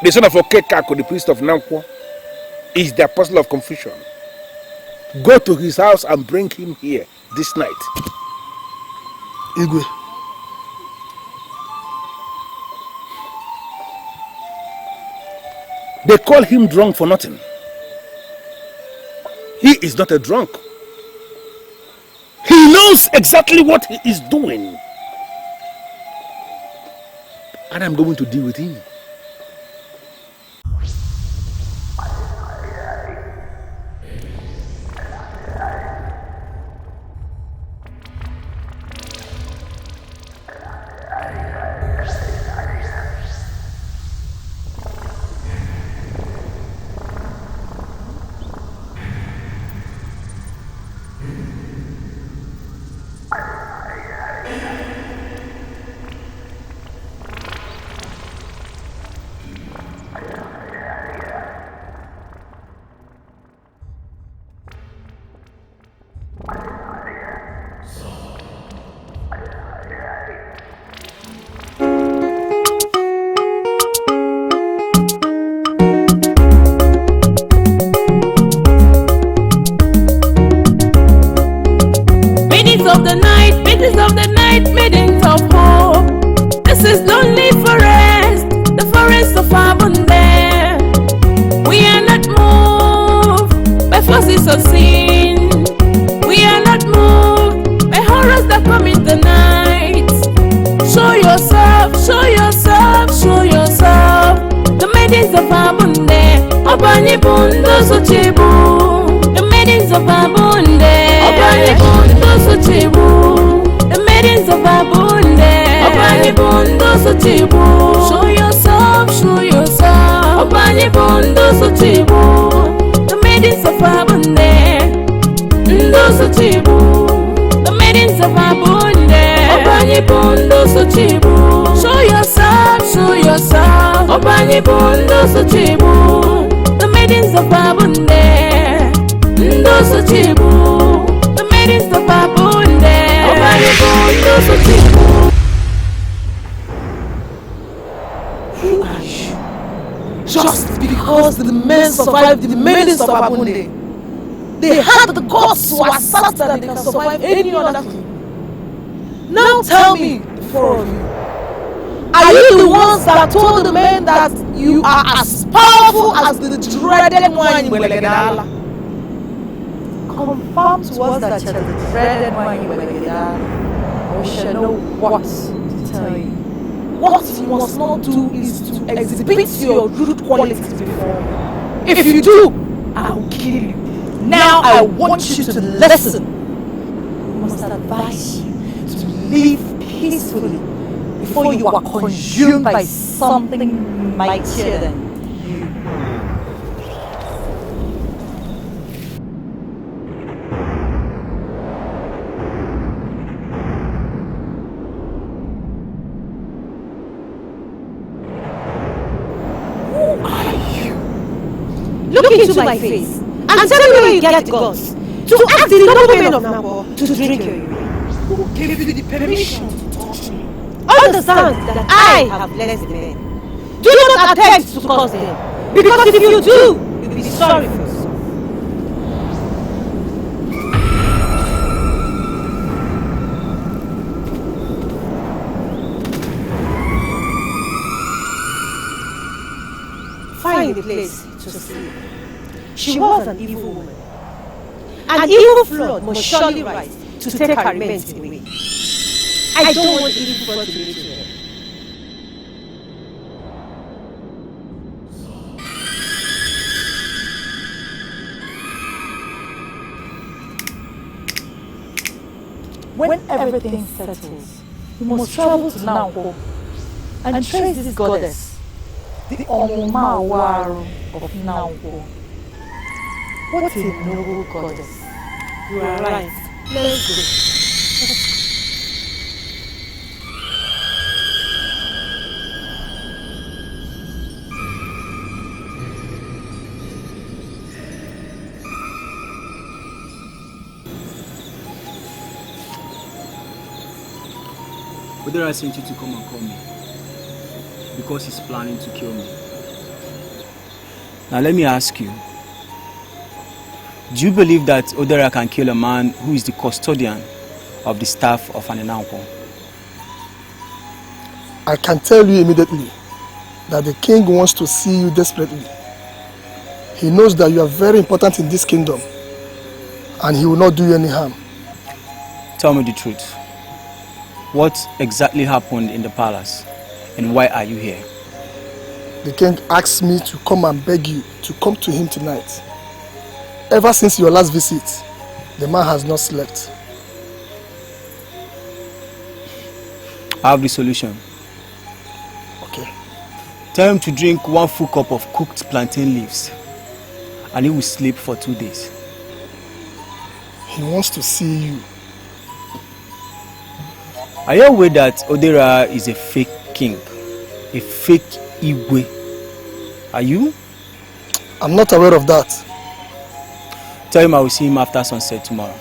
the son of Okekako, the priest of Nnankwo, is the apostle of confusion. Go to his house and bring him here this night. Igwe. They call him drunk for nothing. He is not a drunk. He knows exactly what he is doing. And I'm going to deal with him. Survived the maidens of Abunde. They had the gods to assert that they can survive any other king. Now tell me, the four of you, are you the ones that told the men that you are as powerful as the dreaded one in Welegedala? Confirm to us that you are the dreaded one in Welegedala, and we shall know what to tell you. What you must not do is to exhibit your rude qualities before me. If you do, I will kill you. Now I want you to listen. I must advise you to live peacefully before you are consumed by something mightier than you. Look into my face and tell me where you get the guts to ask the noble men of Nnankwo to drink your urine. Who gave you the permission to touch me? Understand that I have blessed the men. Do not attempt to curse them, because if you do, you'll be sorry for yourself. in the place to see. She was an evil woman. An evil flood must surely rise to take her remains away. I don't want the evil flood to reach her. When everything settles, we must travel to Nnankwo and trace this goddess, the Omumawaru of Nnankwo. What a noble goddess. You are right. Let's go. Odera sent you to come and call me because he's planning to kill me. Now let me ask you, do you believe that Odera can kill a man who is the custodian of the staff of an Nnankwo? I can tell you immediately that the king wants to see you desperately. He knows that you are very important in this kingdom and he will not do you any harm. Tell me the truth. What exactly happened in the palace and why are you here? The king asked me to come and beg you to come to him tonight. Ever since your last visit, the man has not slept. I have the solution. Okay. Tell him to drink 1 full cup of cooked plantain leaves and he will sleep for 2 days. He wants to see you. Are you aware that Odera is a fake king? A fake Igwe? Are you? I'm not aware of that. Tell him I will see him after sunset tomorrow.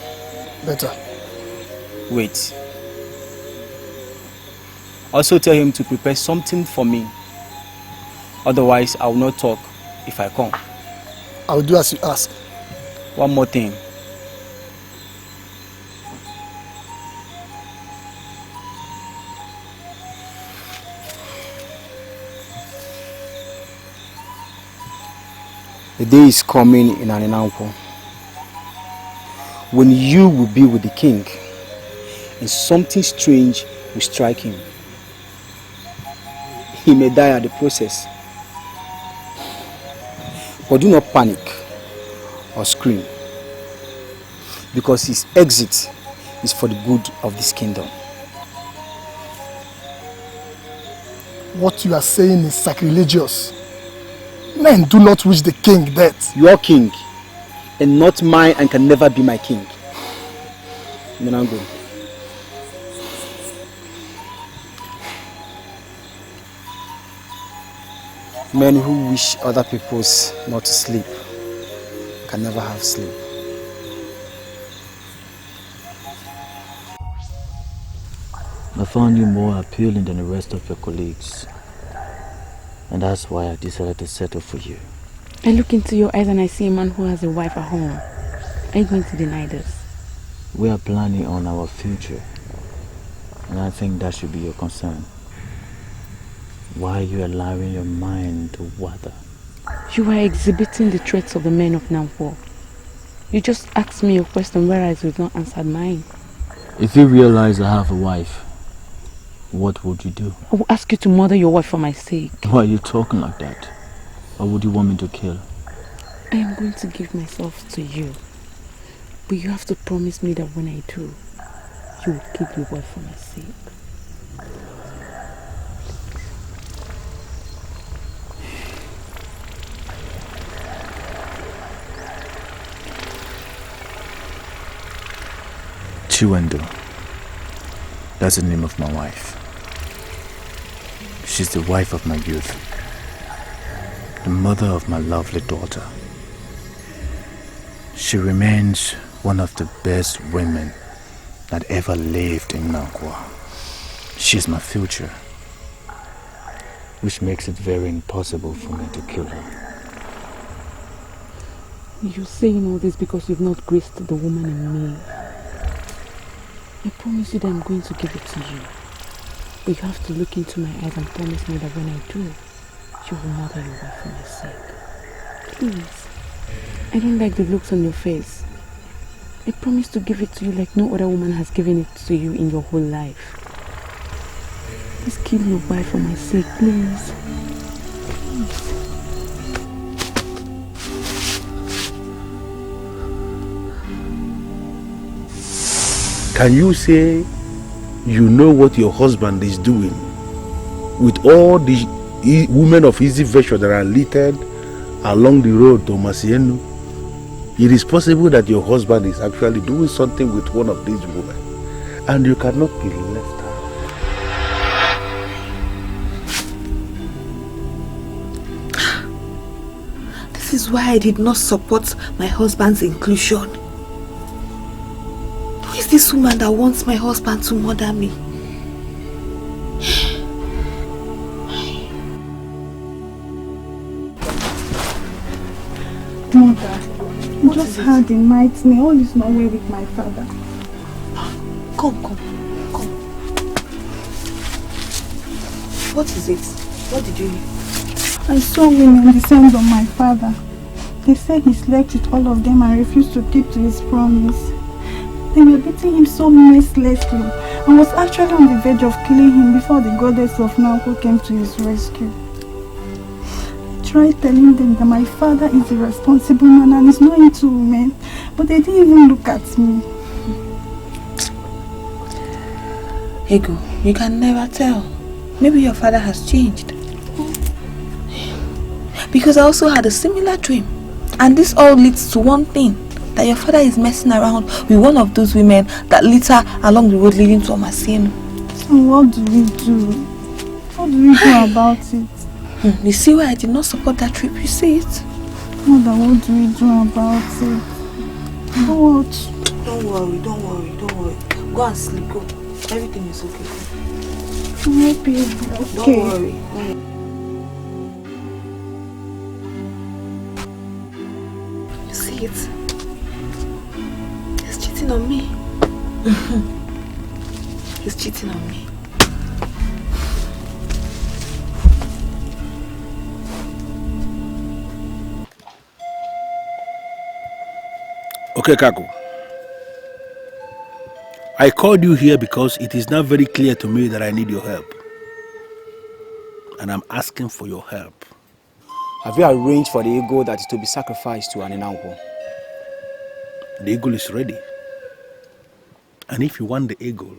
Better. Wait. Also tell him to prepare something for me. Otherwise, I will not talk if I come. I will do as you ask. One more thing. The day is coming in an Nnankwo when you will be with the king and something strange will strike him. He may die at the process. But do not panic or scream because his exit is for the good of this kingdom. What you are saying is sacrilegious. Men do not wish the king death. Your king, and not mine, and can never be my king. Menango. Men who wish other people's not to sleep can never have sleep. I found you more appealing than the rest of your colleagues. And that's why I decided to settle for you. I look into your eyes and I see a man who has a wife at home. Are you going to deny this? We are planning on our future. And I think that should be your concern. Why are you allowing your mind to wander? You are exhibiting the traits of the men of Nnankwo. You just asked me a question whereas you've not answered mine. If you realize I have a wife, what would you do? I will ask you to murder your wife for my sake. Why are you talking like that? Or would you want me to kill? I am going to give myself to you. But you have to promise me that when I do, you will kill your wife for my sake. Chiwendo. That's the name of my wife. She's the wife of my youth. The mother of my lovely daughter. She remains one of the best women that ever lived in Nnankwo. She's my future. Which makes it very impossible for me to kill her. You're saying all this because you've not graced the woman in me. I promise you that I'm going to give it to you. But you have to look into my eyes and promise me that when I do, you will murder your wife for my sake. Please. I don't like the looks on your face. I promise to give it to you like no other woman has given it to you in your whole life. Please kill your wife for my sake, please. Can you say you know what your husband is doing with all the women of easy virtue that are littered along the road to Masienu? It is possible that your husband is actually doing something with one of these women, and you cannot be left out. This is why I did not support my husband's inclusion. Who is this woman that wants my husband to murder me? Mother, I just had a nightmare. All is not well with my father. Come. What is it? What did you hear? I saw women descend on my father. They said he slept with all of them and refused to keep to his promise. They were beating him so mercilessly and was actually on the verge of killing him before the goddess of Nnankwo came to his rescue. I tried telling them that my father is a responsible man and is not into women, but they didn't even look at me. Ego, you can never tell. Maybe your father has changed. Because I also had a similar dream. And this all leads to one thing. That your father is messing around with one of those women that litter along the road leading to Omasien. So what do we do? What do we do about it? You see why I did not support that trip, you see it? Mother, what do we do about it? What? Don't worry. Go and sleep, go. Everything is okay. Maybe okay. Don't worry. You see it? He's cheating on me. He's cheating on me. Okay, Kaku. I called you here because it is now very clear to me that I need your help. And I'm asking for your help. Have you arranged for the eagle that is to be sacrificed to an Nnankwo? The eagle is ready. And if you want the eagle,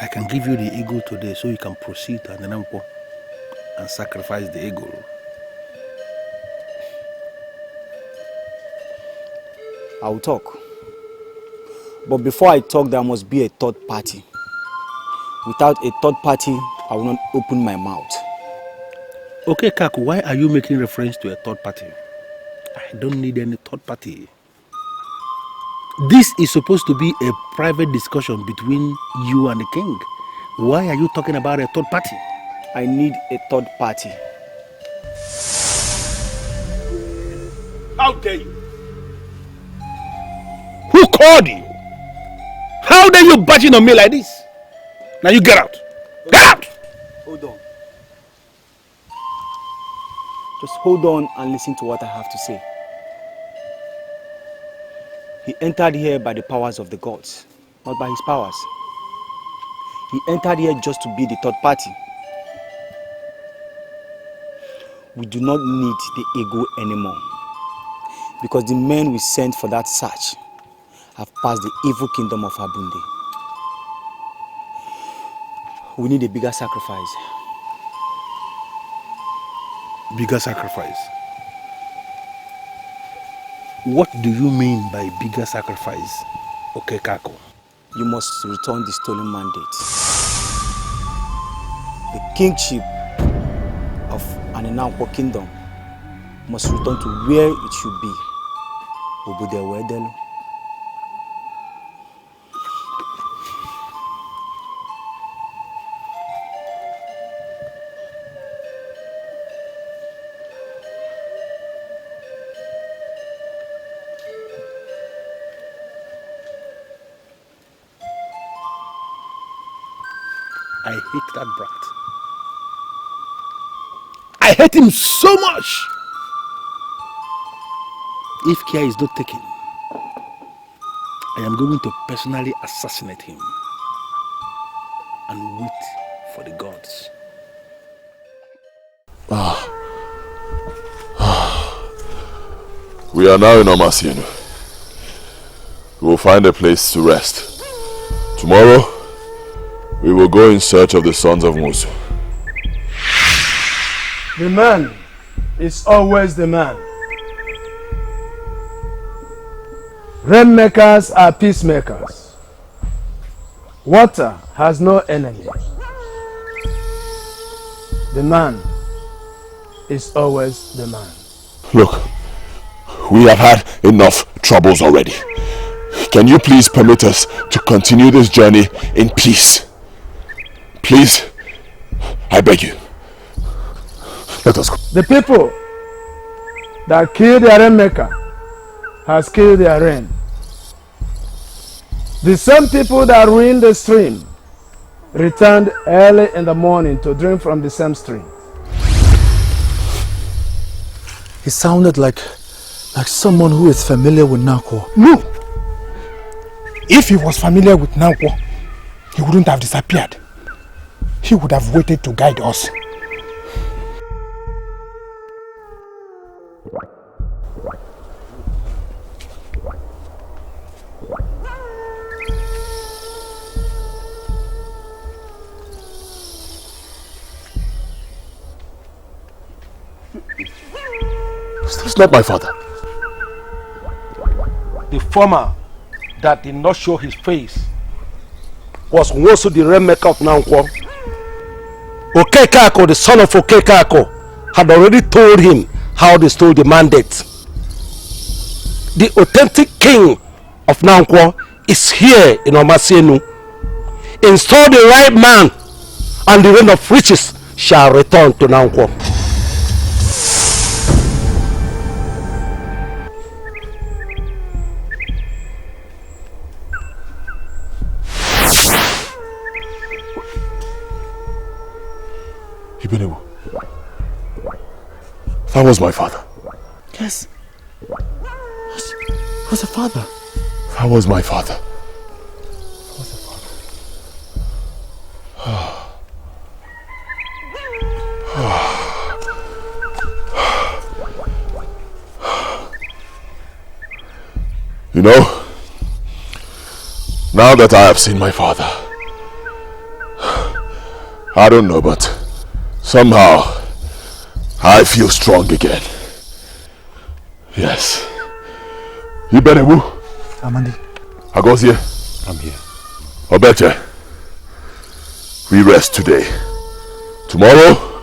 I can give you the eagle today so you can proceed to Nnankwo and sacrifice the eagle. I will talk. But before I talk, there must be a third party. Without a third party, I will not open my mouth. Okay, Kaku, why are you making reference to a third party? I don't need any third party. This is supposed to be a private discussion between you and the king. Why are you talking about a third party? I need a third party. How dare you? Who called you? How dare you barging on me like this? Now you get out. Get out! Hold on. Just hold on and listen to what I have to say. He entered here by the powers of the gods, not by his powers. He entered here just to be the third party. We do not need the ego anymore, because the men we sent for that search have passed the evil kingdom of Abunde. We need a bigger sacrifice. Bigger sacrifice? What do you mean by bigger sacrifice, okay, Kako? You must return the stolen mandate. The kingship of an Nnankwo kingdom must return to where it should be. Obudewedelu. I hate that brat. I hate him so much. If care is not taken, I am going to personally assassinate him and wait for the gods. We are now in Omasienu. We will find a place to rest. Tomorrow, we will go in search of the sons of Musu. The man is always the man. Rainmakers are peacemakers. Water has no enemy. The man is always the man. Look, we have had enough troubles already. Can you please permit us to continue this journey in peace? Please, I beg you. Let us go. The people that killed their rainmaker has killed their rain. The same people that ruined the stream returned early in the morning to drink from the same stream. He sounded like someone who is familiar with Nnankwo. No! If he was familiar with Nnankwo, he wouldn't have disappeared. He would have waited to guide us. This is not my father. The former that did not show his face was Ugezu, the rainmaker of Nnankwo. Okekako, the son of Okekako, had already told him how they stole the mandate. The authentic king of Nnankwo is here in Omasienu. Install the right man, and the reign of riches shall return to Nnankwo. That was my father. Yes. Was a father. That was my father. You know, now that I have seen my father, I don't know, but somehow I feel strong again. Yes. You better move. Amandi. Agozie. I'm here. Obeche. We rest today. Tomorrow,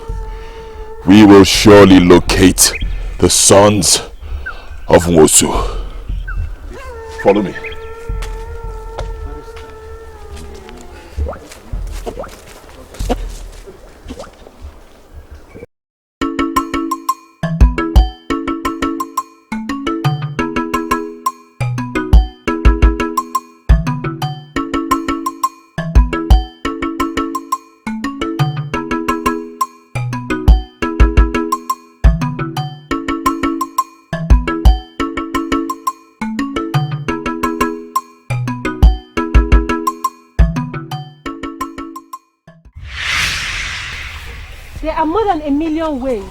we will surely locate the sons of Ugezu. Follow me. There are more than 1 million ways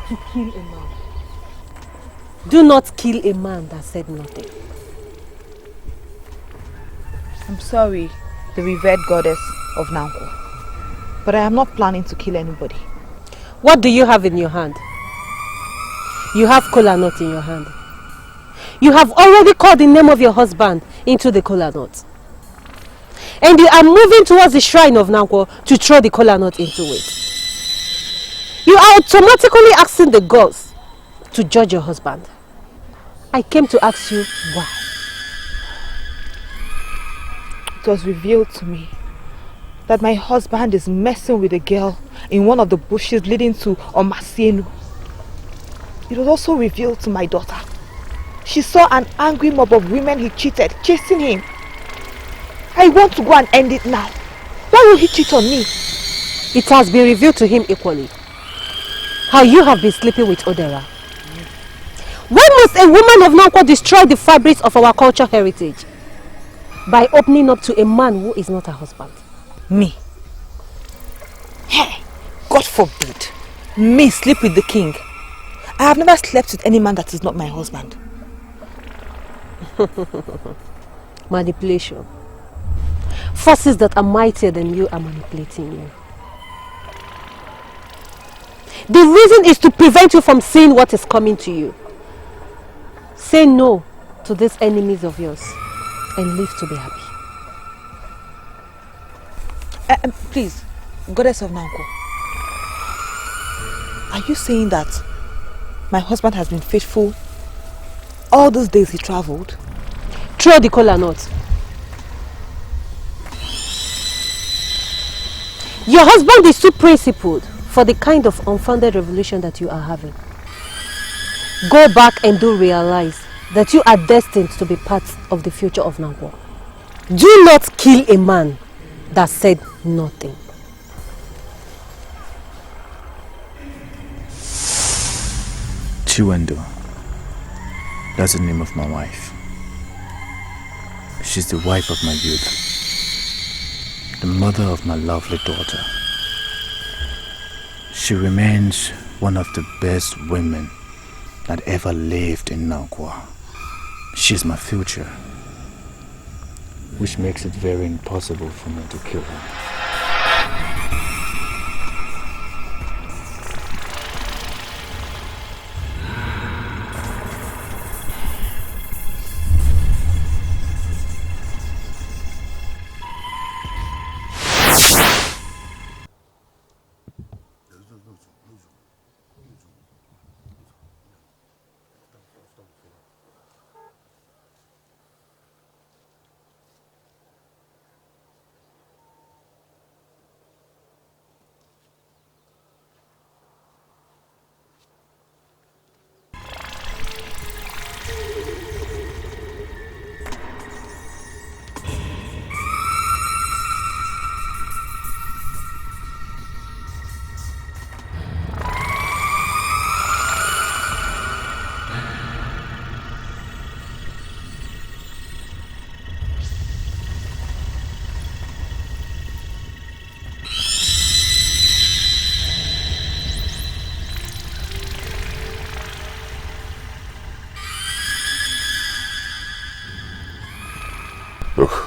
to kill a man. Do not kill a man that said nothing. I'm sorry, the revered goddess of Nnankwo, but I am not planning to kill anybody. What do you have in your hand? You have kola nut in your hand. You have already called the name of your husband into the kola nut. And you are moving towards the shrine of Nnankwo to throw the kola nut into it. You are automatically asking the gods to judge your husband. I came to ask you why. It was revealed to me that my husband is messing with a girl in one of the bushes leading to Omasienu. It was also revealed to my daughter. She saw an angry mob of women he cheated chasing him. I want to go and end it now. Why will he cheat on me? It has been revealed to him equally how you have been sleeping with Odera. When was Has a woman of Nnankwo destroyed the fabrics of our cultural heritage by opening up to a man who is not her husband? Me? Hey, God forbid. Me sleep with the king. I have never slept with any man that is not my husband. Manipulation. Forces that are mightier than you are manipulating you. The reason is to prevent you from seeing what is coming to you. Say no to these enemies of yours and live to be happy. Please, Goddess of Nnankwo, are you saying that my husband has been faithful all those days he traveled? Throw the cola nut. Your husband is too principled for the kind of unfounded revolution that you are having. Go back and do realize that you are destined to be part of the future of Nnankwo. Do not kill a man that said nothing. Chiwendo. That's the name of my wife. She's the wife of my youth. The mother of my lovely daughter. She remains one of the best women that ever lived in Nnankwo. She's my future, which makes it very impossible for me to kill her.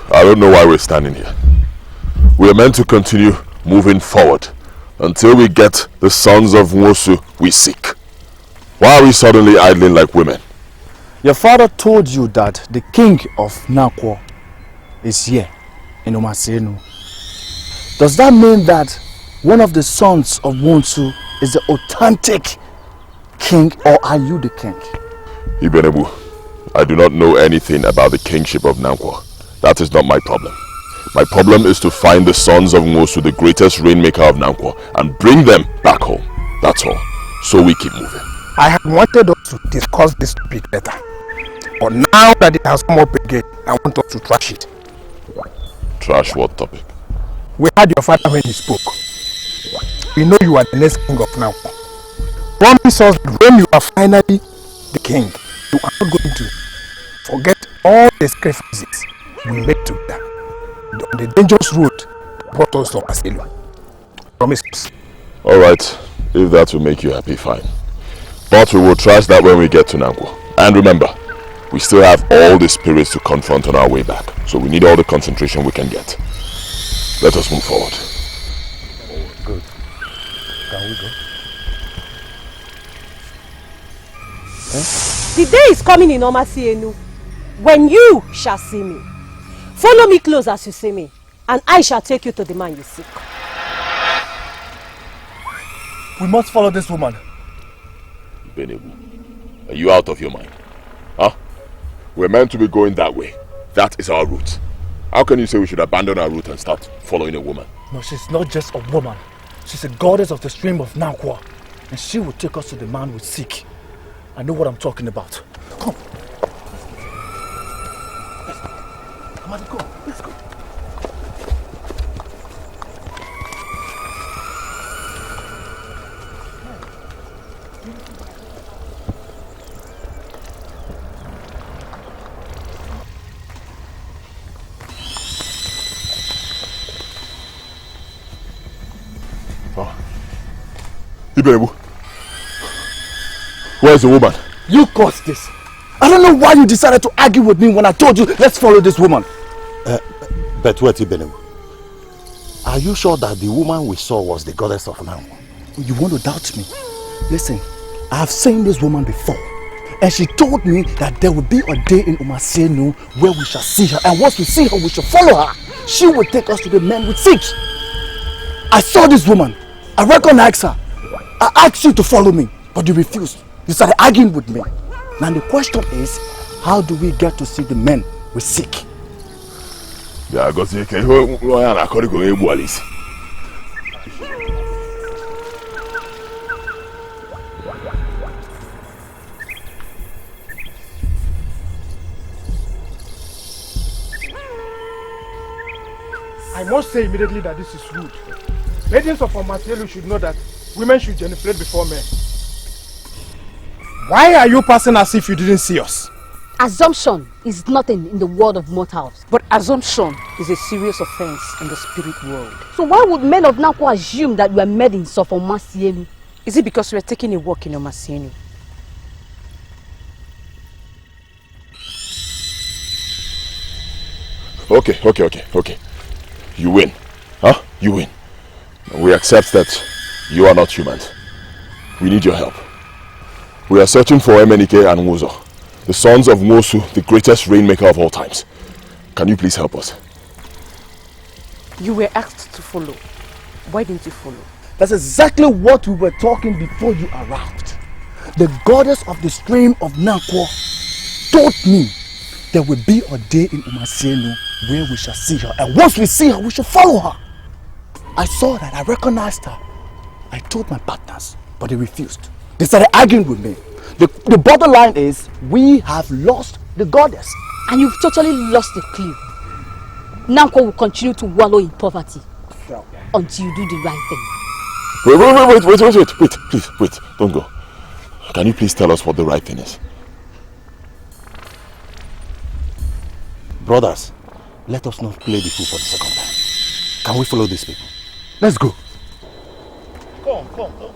I don't know why we're standing here. We are meant to continue moving forward until we get the sons of Ugezu we seek. Why are we suddenly idling like women? Your father told you that the king of Nnankwo is here in Omasenu. Does that mean that one of the sons of Ugezu is the authentic king, or are you the king? Ibenebu, I do not know anything about the kingship of Nnankwo. That is not my problem. My problem is to find the sons of Ugezu, the greatest rainmaker of Nnankwo, and bring them back home. That's all. So we keep moving. I had wanted us to discuss this topic better. But now that it has come up again, I want us to trash it. Trash what topic? We heard your father when he spoke. We know you are the next king of Nnankwo. Promise us that when you are finally the king, you are not going to forget all the sacrifices we made together on the dangerous road that brought us to Asylum. Promise us. Alright, if that will make you happy, fine. But we will trash that when we get to Nnankwo. And remember, we still have all the spirits to confront on our way back. So we need all the concentration we can get. Let us move forward. Oh, good. Can we go? The day is coming in Omasenu when you shall see me. Follow me close as you see me, and I shall take you to the man you seek. We must follow this woman. Benebu, are you out of your mind? Huh? We're meant to be going that way. That is our route. How can you say we should abandon our route and start following a woman? No, she's not just a woman. She's a goddess of the stream of Nnankwo. And she will take us to the man we seek. I know what I'm talking about. Come. Let's go. Let's go. Oh. Ibenebu, where's the woman? You caused this. I don't know why you decided to argue with me when I told you, let's follow this woman. But wait, Ibenebu. Are you sure that the woman we saw was the goddess of Nnankwo? You want to doubt me? Listen, I have seen this woman before. And she told me that there will be a day in Umasenu where we shall see her. And once we see her, we shall follow her. She will take us to the men with seek. I saw this woman. I recognized her. I asked you to follow me, but you refused. You started arguing with me. Now the question is, how do we get to see the men we seek? Yeah, I got to say, I can't go anywhere. I must say immediately that this is rude. Ladies of Omaselu should know that women should genuflect before men. Why are you passing as if you didn't see us? Assumption is nothing in the world of mortals. But assumption is a serious offense in the spirit world. So why would men of Nnankwo assume that you are maidens of Omaselu? Is it because we are taking a walk in Omaselu? Okay. You win. Huh? You win. We accept that you are not humans. We need your help. We are searching for Emenike and Muzo, the sons of Mosu, the greatest rainmaker of all times. Can you please help us? You were asked to follow. Why didn't you follow? That's exactly what we were talking before you arrived. The goddess of the stream of Nnankwo told me there will be a day in Umasenu where we shall see her. And once we see her, we shall follow her. I saw that. I recognized her. I told my partners, but they refused. They started arguing with me. The bottom line is, we have lost the goddess. And you've totally lost the clue. Nnankwo will continue to wallow in poverty until you do the right thing. Wait, please, don't go. Can you please tell us what the right thing is? Brothers, let us not play the fool for the second time. Can we follow these people? Let's go. Come.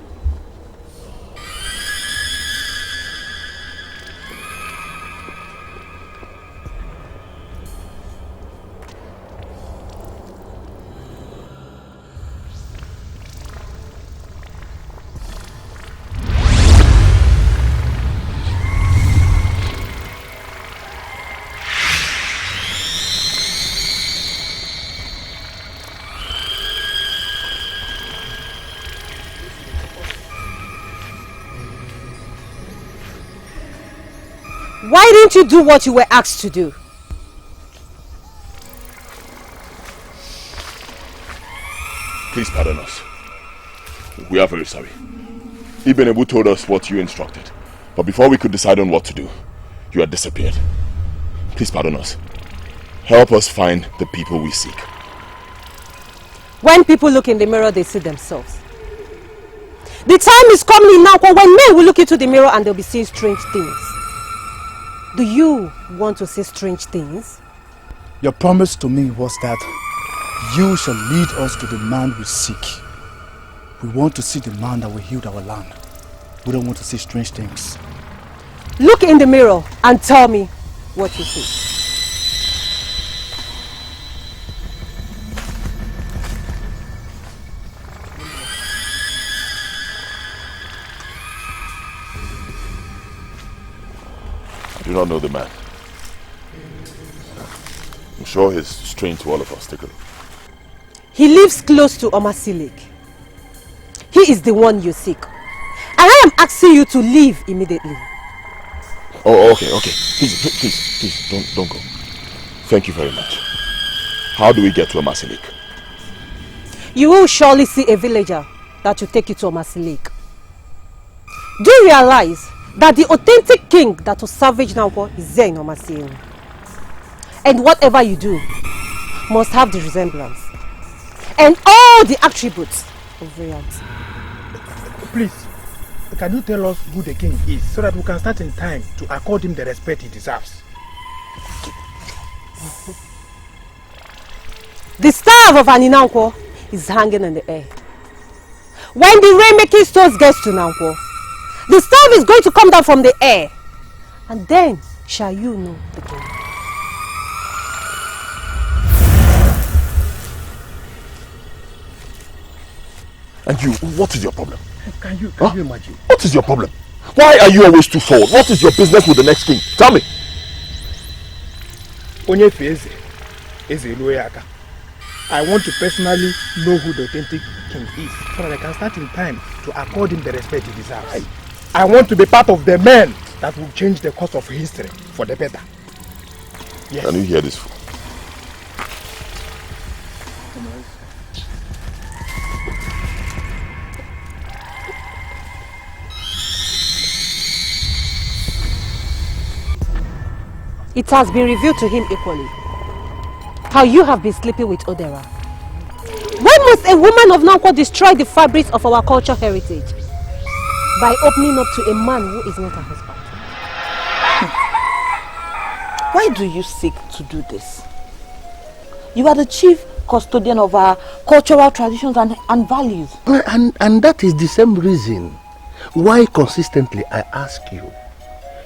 Why didn't you do what you were asked to do? Please pardon us. We are very sorry. Ibenebu told us what you instructed, but before we could decide on what to do, you had disappeared. Please pardon us. Help us find the people we seek. When people look in the mirror, they see themselves. The time is coming now when men will look into the mirror and they'll be seeing strange things. Do you want to see strange things? Your promise to me was that you shall lead us to the man we seek. We want to see the man that will heal our land. We don't want to see strange things. Look in the mirror and tell me what you see. I do not know the man. I'm sure he's strange to all of us. Take a look. He lives close to Omasi Lake. He is the one you seek. And I am asking you to leave immediately. Oh, okay. Please, don't go. Thank you very much. How do we get to Omasi Lake? You will surely see a villager that will take you to Omasi Lake. Do you realize that the authentic king that will savage Nnankwo is there in Omasi? And whatever you do must have the resemblance and all the attributes of reality. Please, can you tell us who the king is so that we can start in time to accord him the respect he deserves? The star of Nnankwo is hanging in the air. When the rain-making stones gets to Nnankwo, the staff is going to come down from the air. And then shall you know the king. And you, what is your problem? Can you imagine? What is your problem? Why are you always too forward? What is your business with the next king? Tell me. I want to personally know who the authentic king is, so that I can start in time to accord him the respect he deserves. I want to be part of the men that will change the course of history for the better. Yes. Can you hear this? It has been revealed to him equally how you have been sleeping with Odera. When must a woman of Nnankwo destroy the fabrics of our cultural heritage? By opening up to a man who is not her husband. Why do you seek to do this? You are the chief custodian of our cultural traditions and values. And that is the same reason why consistently I ask you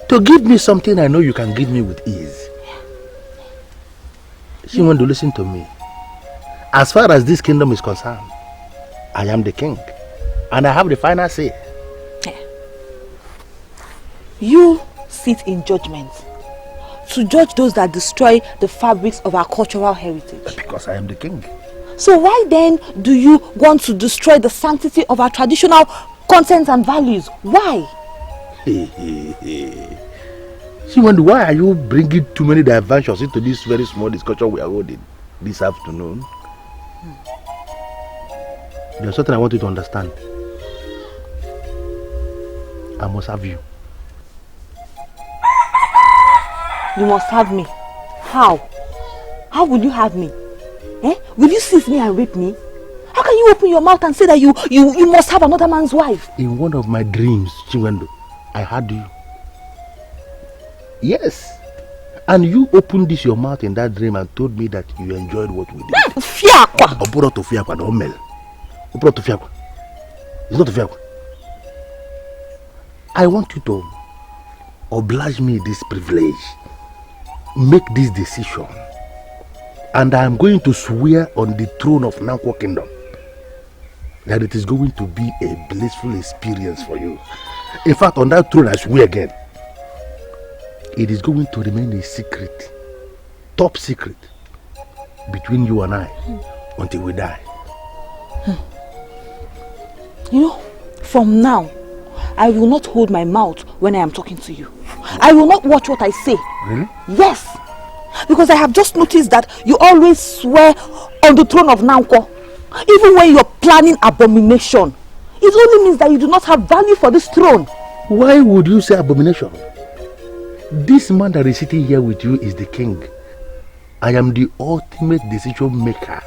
to give me something I know you can give me with ease. She want to listen to me. As far as this kingdom is concerned, I am the king. And I have the final say. You sit in judgment to judge those that destroy the fabrics of our cultural heritage. Because I am the king. So why then do you want to destroy the sanctity of our traditional contents and values? Why? She wonder, why are you bringing too many diversions into this very small discussion we are holding this afternoon? There's something I want you to understand. I must have you. You must have me. How? How will you have me? Will you seize me and rape me? How can you open your mouth and say that you must have another man's wife? In one of my dreams, Chinwendo, I had you. Yes. And you opened this your mouth in that dream and told me that you enjoyed what we did. Fiakwa! It's not fiakwa. I want you to oblige me this privilege. Make this decision. And I am going to swear on the throne of Nnankwo Kingdom that it is going to be a blissful experience for you. In fact, on that throne I swear again, it is going to remain a secret, top secret, between you and I until we die. You know, from now, I will not hold my mouth when I am talking to you. I will not watch what I say. Really? Yes. Because I have just noticed that you always swear on the throne of Nnankwo. Even when you're planning abomination. It only means that you do not have value for this throne. Why would you say abomination? This man that is sitting here with you is the king. I am the ultimate decision maker.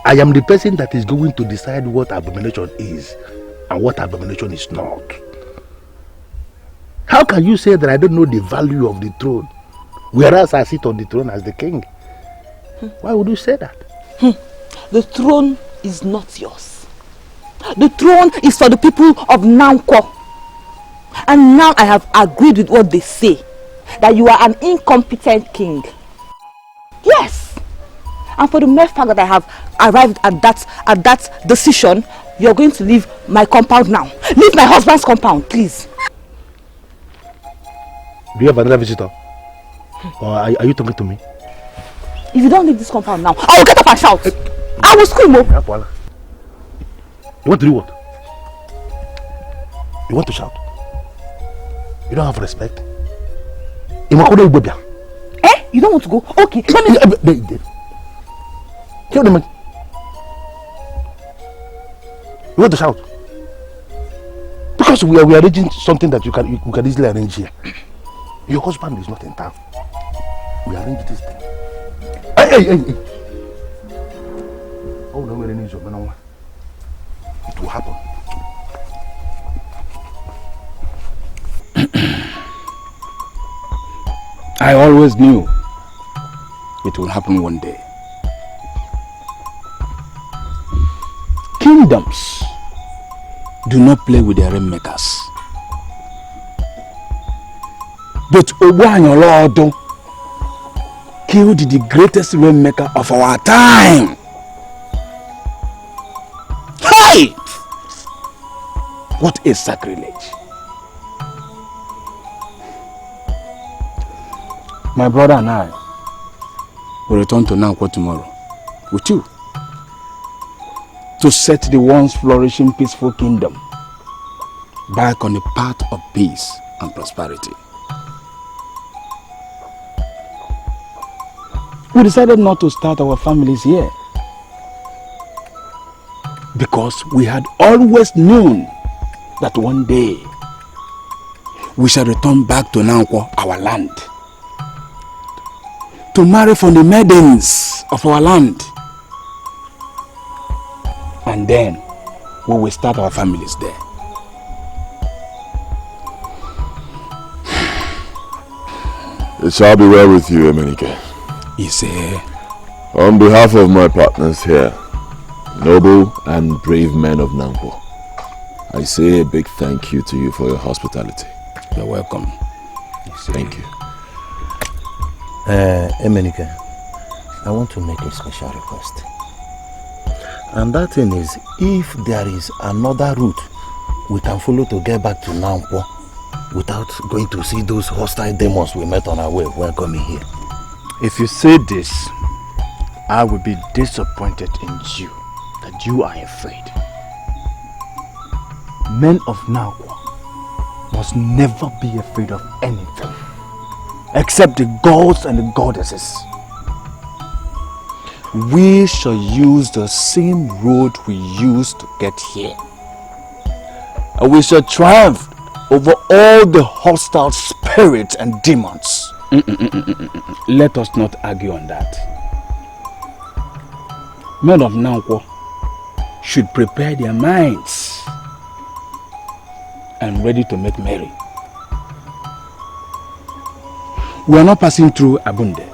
I am the person that is going to decide what abomination is and what abomination is not. How can you say that I don't know the value of the throne, whereas I sit on the throne as the king? Why would you say that? The throne is not yours. The throne is for the people of Nnankwo. And now I have agreed with what they say, that you are an incompetent king. Yes. And for the mere fact that I have arrived at that decision, you are going to leave my compound now. Leave my husband's compound, please. Do you have another visitor? Or are you talking to me? If you don't leave this compound now, I will get up and shout. I will scream. You want to do what? You want to shout? You don't have respect? You don't want to go? Okay. Let me... You want to shout? Because we are arranging something that we can easily arrange here. Your husband is not in town. We arrange this thing. Hey. Oh, no, it will happen. I always knew it will happen one day. Kingdoms do not play with the rainmakers. But Obuanyolodo killed the greatest rainmaker of our time. Hey! What a sacrilege. My brother and I will return to Nnankwo tomorrow with you to set the once flourishing peaceful kingdom back on the path of peace and prosperity. We decided not to start our families here because we had always known that one day we shall return back to Nnankwo, our land, to marry from the maidens of our land, and then we will start our families there. It shall be well with you, Emenike. On behalf of my partners here, noble and brave men of Nnankwo, I say a big thank you to you for your hospitality. You're welcome. Thank you. Emenike, I want to make a special request. And that thing is, if there is another route we can follow to get back to Nnankwo without going to see those hostile demons we met on our way while coming here. If you say this, I will be disappointed in you that you are afraid. Men of Nnankwo must never be afraid of anything except the gods and the goddesses. We shall use the same road we used to get here, and we shall triumph over all the hostile spirits and demons. Let us not argue on that. Men of Nnankwo should prepare their minds and ready to make merry. We are not passing through Abunde.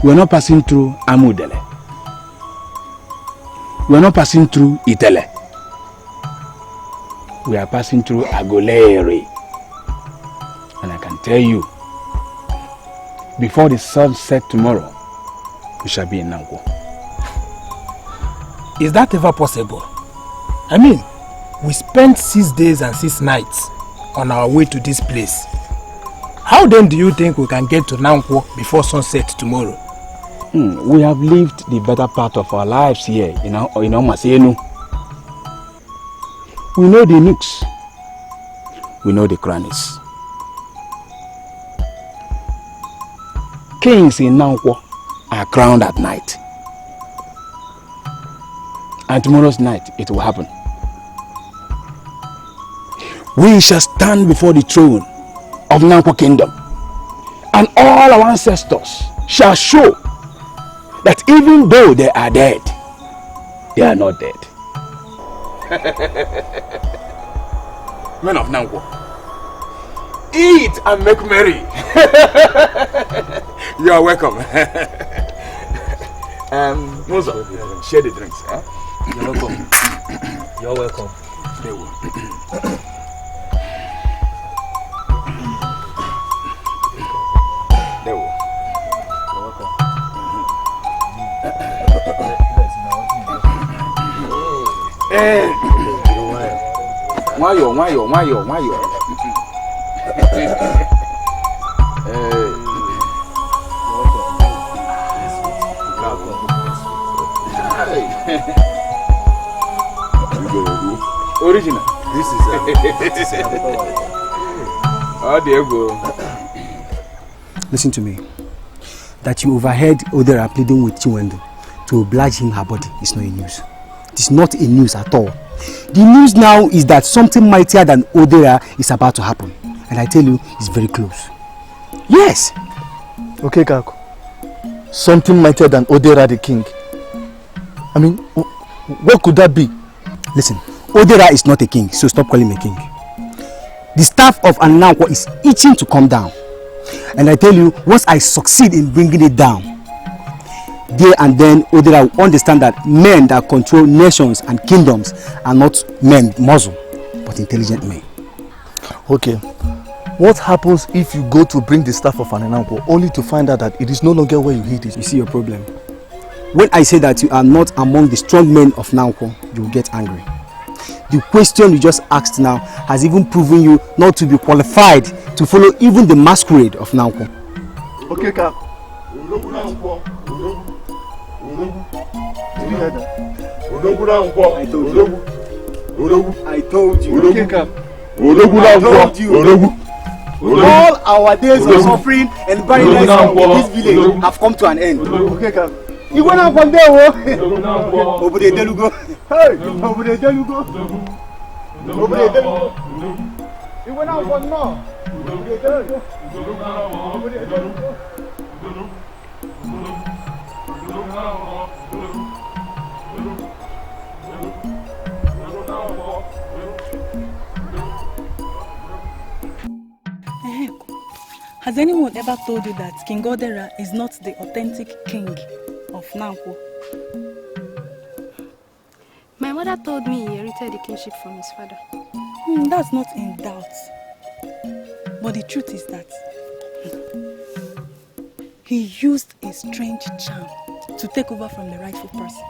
We are not passing through Amudele. We are not passing through Itele. We are passing through Aguleri. And I can tell you, before the sun sets tomorrow, we shall be in Nnankwo. Is that ever possible? I mean, we spent 6 days and 6 nights on our way to this place. How then do you think we can get to Nnankwo before sunset tomorrow? We have lived the better part of our lives here in Omasenu. We know the nooks. We know the crannies. Kings in Nnankwo are crowned at night. And tomorrow's night it will happen. We shall stand before the throne of Nnankwo Kingdom, and all our ancestors shall show that even though they are dead, they are not dead. Men of Nnankwo, eat and make merry. You are welcome. Muzo, share the drinks. Huh? You're welcome. You're welcome. Stay well. Wayo. Original. This is Oh, there you go. Listen to me. That you overheard Odera pleading with Chiwendo to oblige him her body is not a news. It is not a news at all. The news now is that something mightier than Odera is about to happen. And I tell you, it's very close. Yes! Okay, Kako. Something mightier than Odera the king. I mean, what could that be? Listen, Odera is not a king, so stop calling him a king. The staff of Nnankwo is itching to come down. And I tell you, once I succeed in bringing it down, there and then Odera will understand that men that control nations and kingdoms are not men muscle, but intelligent men. Okay. What happens if you go to bring the staff of Nnankwo only to find out that it is no longer where you hid it? You see your problem. When I say that you are not among the strong men of Nnankwo, you will get angry. The question you just asked now has even proven you not to be qualified to follow even the masquerade of Nnankwo. Okay, Kak. I told you. Okay, Kak. All our days of suffering and barrenness in this village have come to an end. Okay, Kak. You went out from there, over the Delugo. Hey, over the Delugo. Over the Delugo. You went out from now. Over the Delugo. Over the Delugo. Has anyone ever told you that King Odera is not the authentic king of Nnankwo? My mother told me he inherited the kingship from his father. That's not in doubt. But the truth is that he used a strange charm to take over from the rightful person.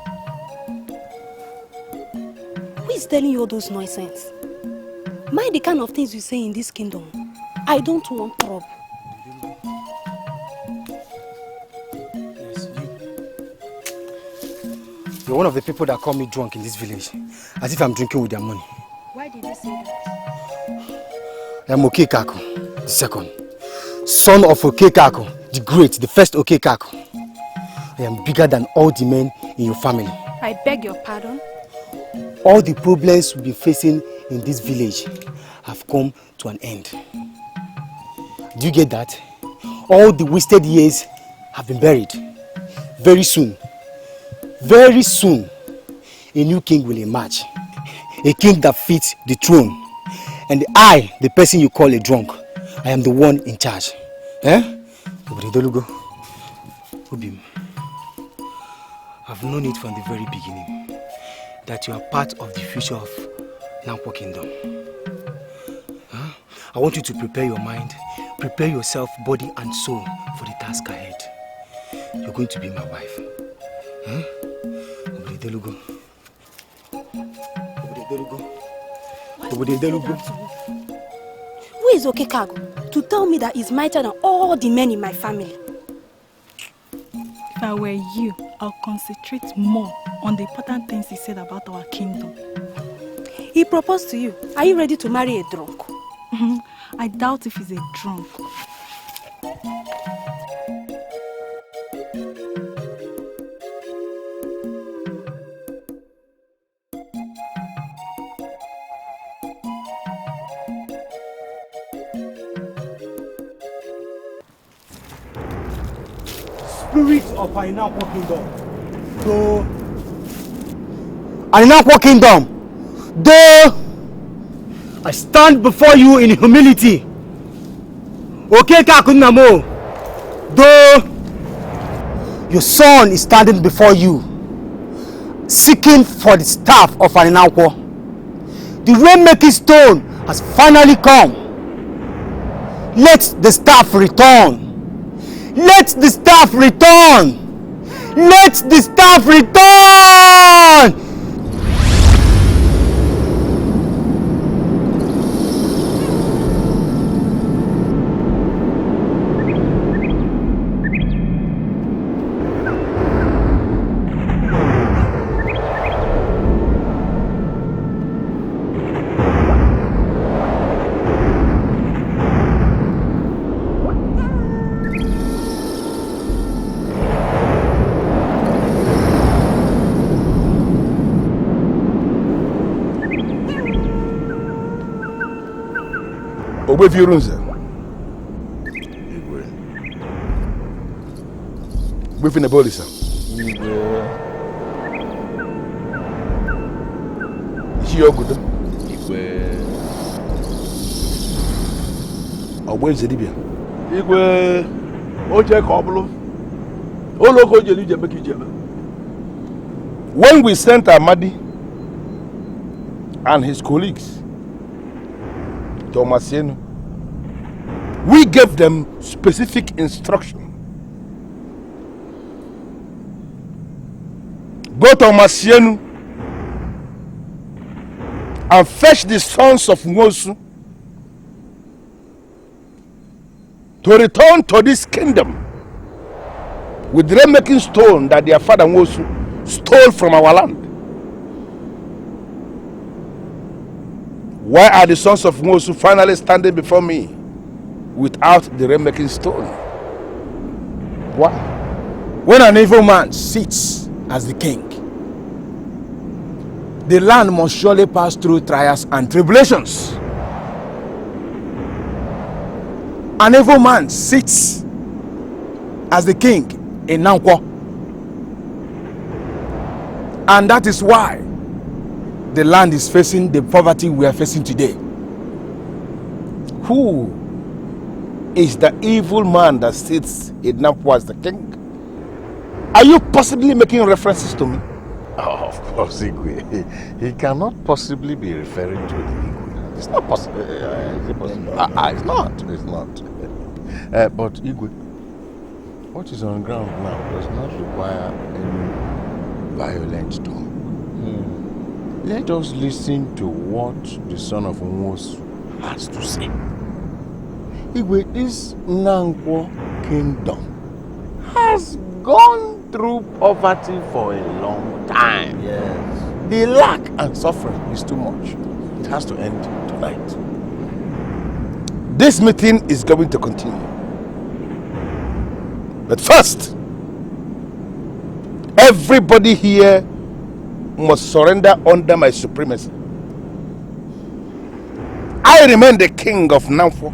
Who is telling you all those nonsense? Mind the kind of things you say in this kingdom. I don't want trouble. You're one of the people that call me drunk in this village, as if I'm drinking with their money. Why did you say that? I'm Okekako, the second. Son of Okekako, the great, the first Okekako. I am bigger than all the men in your family. I beg your pardon? All the problems we've been facing in this village have come to an end. Do you get that? All the wasted years have been buried. Very soon, a new king will emerge. A king that fits the throne. And I, the person you call a drunk, I am the one in charge. Eh? I've known it from the very beginning that you are part of the future of Nnankwo Kingdom. Huh? I want you to prepare your mind, prepare yourself, body and soul for the task ahead. You're going to be my wife. Huh? Who is Okekago to tell me that he's mightier than all the men in my family? If I were you, I'll concentrate more on the important things he said about our kingdom. He proposed to you. Are you ready to marry a drunk? I doubt if he's a drunk. Spirit of Nnankwo Kingdom. So, Nnankwo Kingdom, though I stand before you in humility. Okekaku Nnamo, though your son is standing before you, seeking for the staff of Nnankwo. The rainmaking stone has finally come. Let the staff return. Let the staff return! Let the staff return! Ogbefiorunze. Igwe. Gbefine bolisa. Igwe. Isi ogudo. Igwe. Ogbenze dibia. Igwe. O je ka ọ bụrụ. When we sent Amadi and his colleagues to Omasienu, we gave them specific instruction. Go to Omasienu and fetch the sons of Nwosu to return to this kingdom with the making stone that their father Nwosu stole from our land. Why are the sons of Nwosu finally standing before me without the rainmaking stone? Why? When an evil man sits as the king, the land must surely pass through trials and tribulations. An evil man sits as the king in Nnankwo. And that is why the land is facing the poverty we are facing today. Who is the evil man that sits in Nnankwo as the king? Are you possibly making references to me? Oh, of course, Igwe. He cannot possibly be referring to the Igwe. It's not possible. Is it possible? It's not. It's not. But Igwe, what is on ground now does not require any violent tone. Let us listen to what the son of Nwosu has to say. Igwe, this Nnankwo kingdom has gone through poverty for a long time. Yes. The lack and suffering is too much. It has to end tonight. This meeting is going to continue. But first, everybody here must surrender under my supremacy. I remain the king of Nnankwo.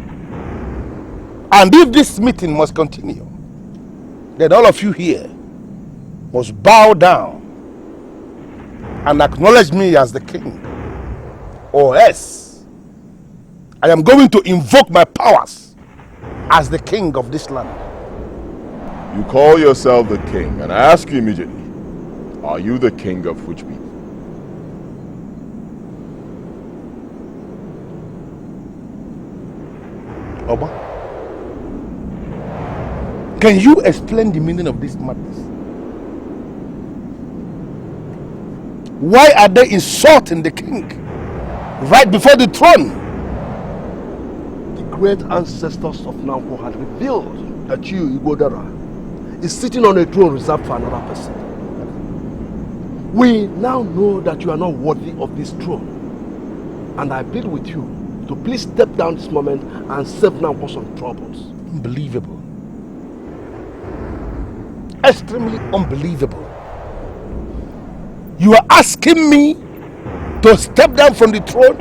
And if this meeting must continue, then all of you here must bow down and acknowledge me as the king. Or else, I am going to invoke my powers as the king of this land. You call yourself the king, and I ask you immediately, are you the king of which people? Oba, can you explain the meaning of this madness? Why are they insulting the king right before the throne? The great ancestors of Nnankwo had revealed that you, Igbo, is sitting on a throne reserved for another person. We now know that you are not worthy of this throne. And I plead with you to please step down this moment and save Nnankwo some troubles. Unbelievable. Extremely unbelievable. You are asking me to step down from the throne?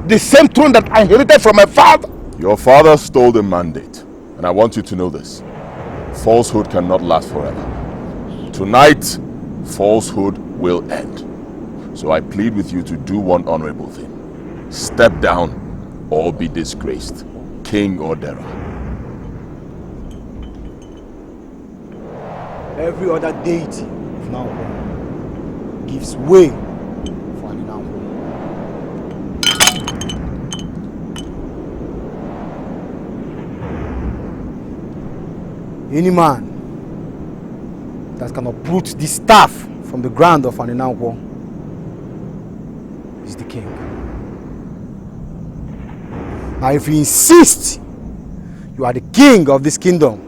The same throne that I inherited from my father? Your father stole the mandate, and I want you to know this. Falsehood cannot last forever. Tonight, falsehood will end. So I plead with you to do one honorable thing. Step down or be disgraced, king or Dera. Every other deity of Nnankwo gives way for an Nnankwo. Any man that can uproot the staff from the ground of an Nnankwo is the king. Now if you insist you are the king of this kingdom,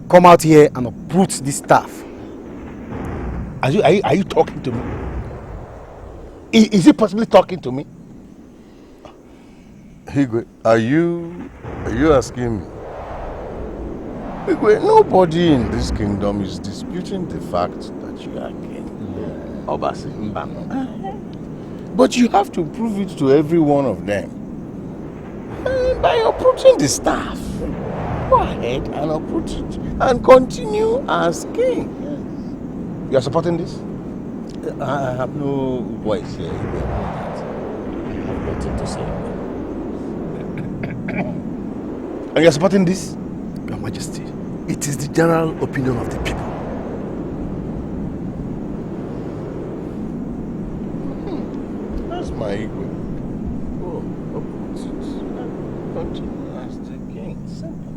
come out here and uproot this staff. Are you talking to me? Is it possibly talking to me? Igwe, are you asking me? Igwe, nobody in this kingdom is disputing the fact that you are king. Obasi Mbano. But you have to prove it to every one of them. By uprooting the staff. Go ahead and uproot it and continue as king. You are supporting this? I have no voice here. I have nothing to say. And you are supporting this? Your Majesty. it is the general opinion of the people. That's my ego. Oh, continue as the king. Simple.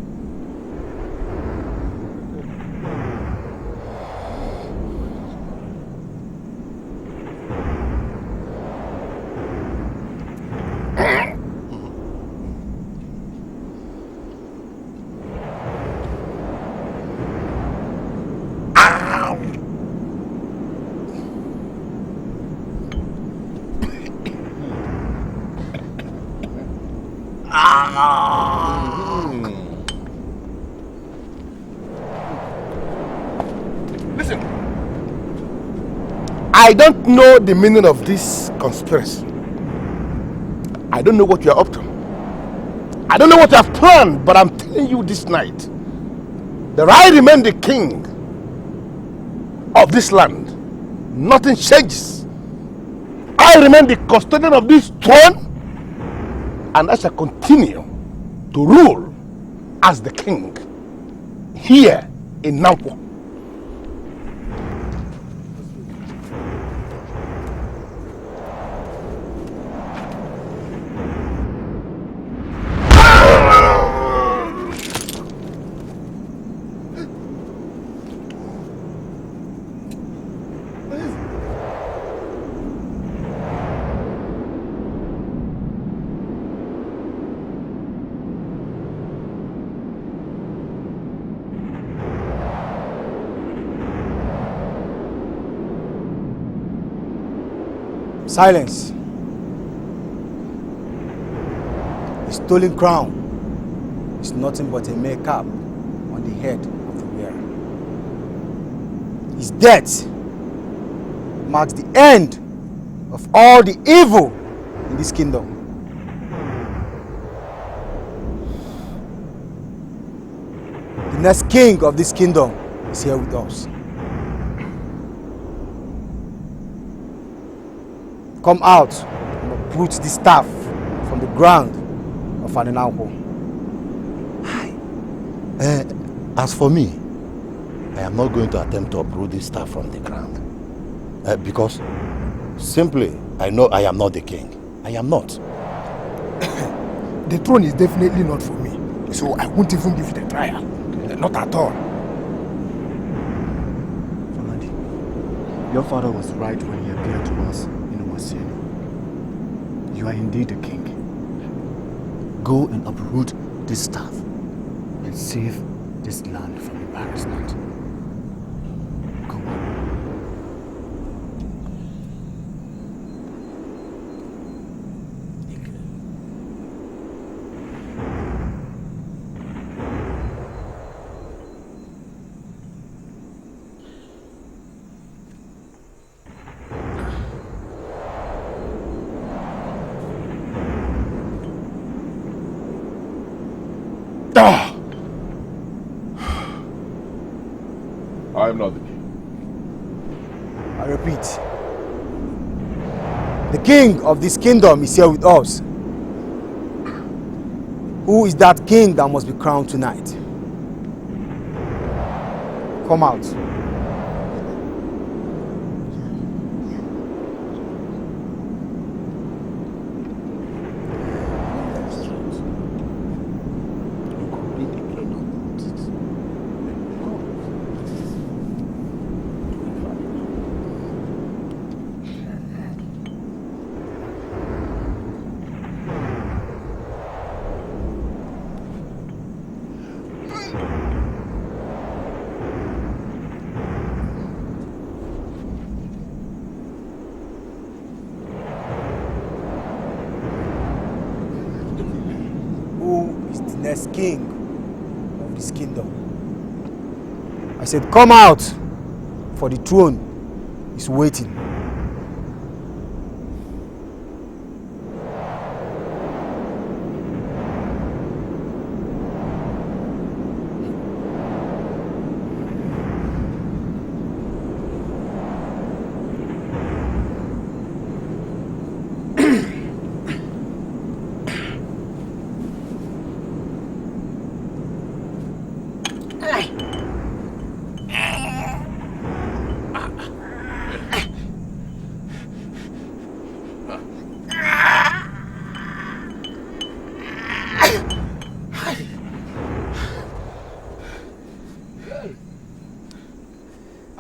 Listen, I don't know the meaning of this conspiracy. I don't know what you are up to. I don't know what you have planned, but I'm telling you this night that I remain the king of this land. Nothing changes. I remain the custodian of this throne, and I shall continue to rule as the king here in Nnankwo. Silence. The stolen crown is nothing but a mere cap on the head of the wearer. His death marks the end of all the evil in this kingdom. The next king of this kingdom is here with us. Come out and uproot the staff from the ground of Nnankwo. As for me, I am not going to attempt to uproot this staff from the ground. Because simply, I know I am not the king. I am not. The throne is definitely not for me. So I won't even give it a trial. Not at all. Famadi, your father was right when he appeared to us. You are indeed a king. Go and uproot this staff and save this land from embarrassment. Go on. I am not the king. I repeat, the king of this kingdom is here with us. Who is that king that must be crowned tonight? Come out. Next king of this kingdom. I said, come out, for the throne is waiting.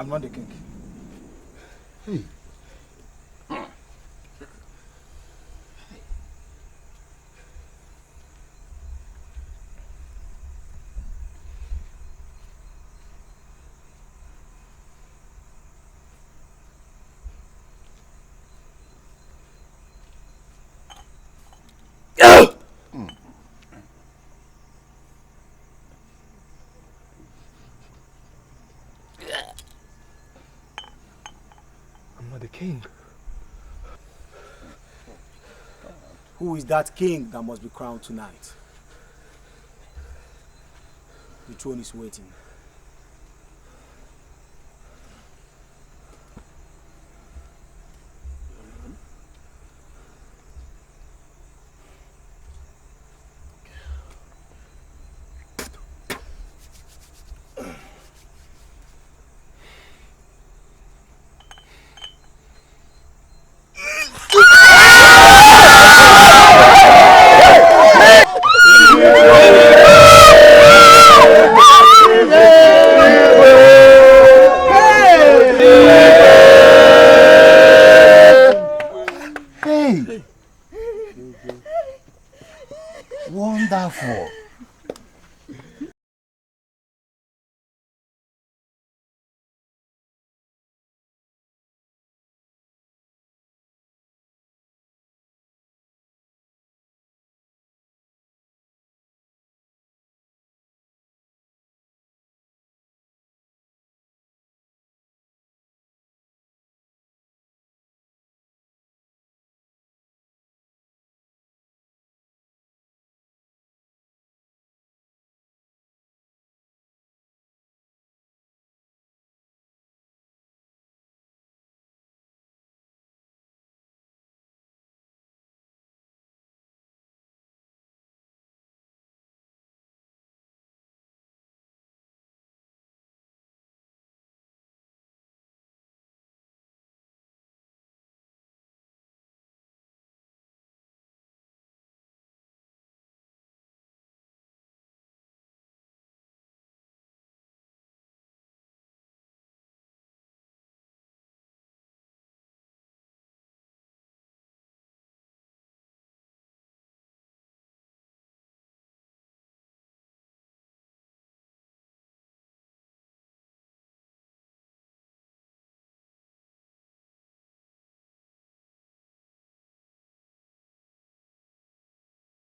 I'm not the king. Hey. I'm not the king. Who is that king that must be crowned tonight? The throne is waiting. Wonderful.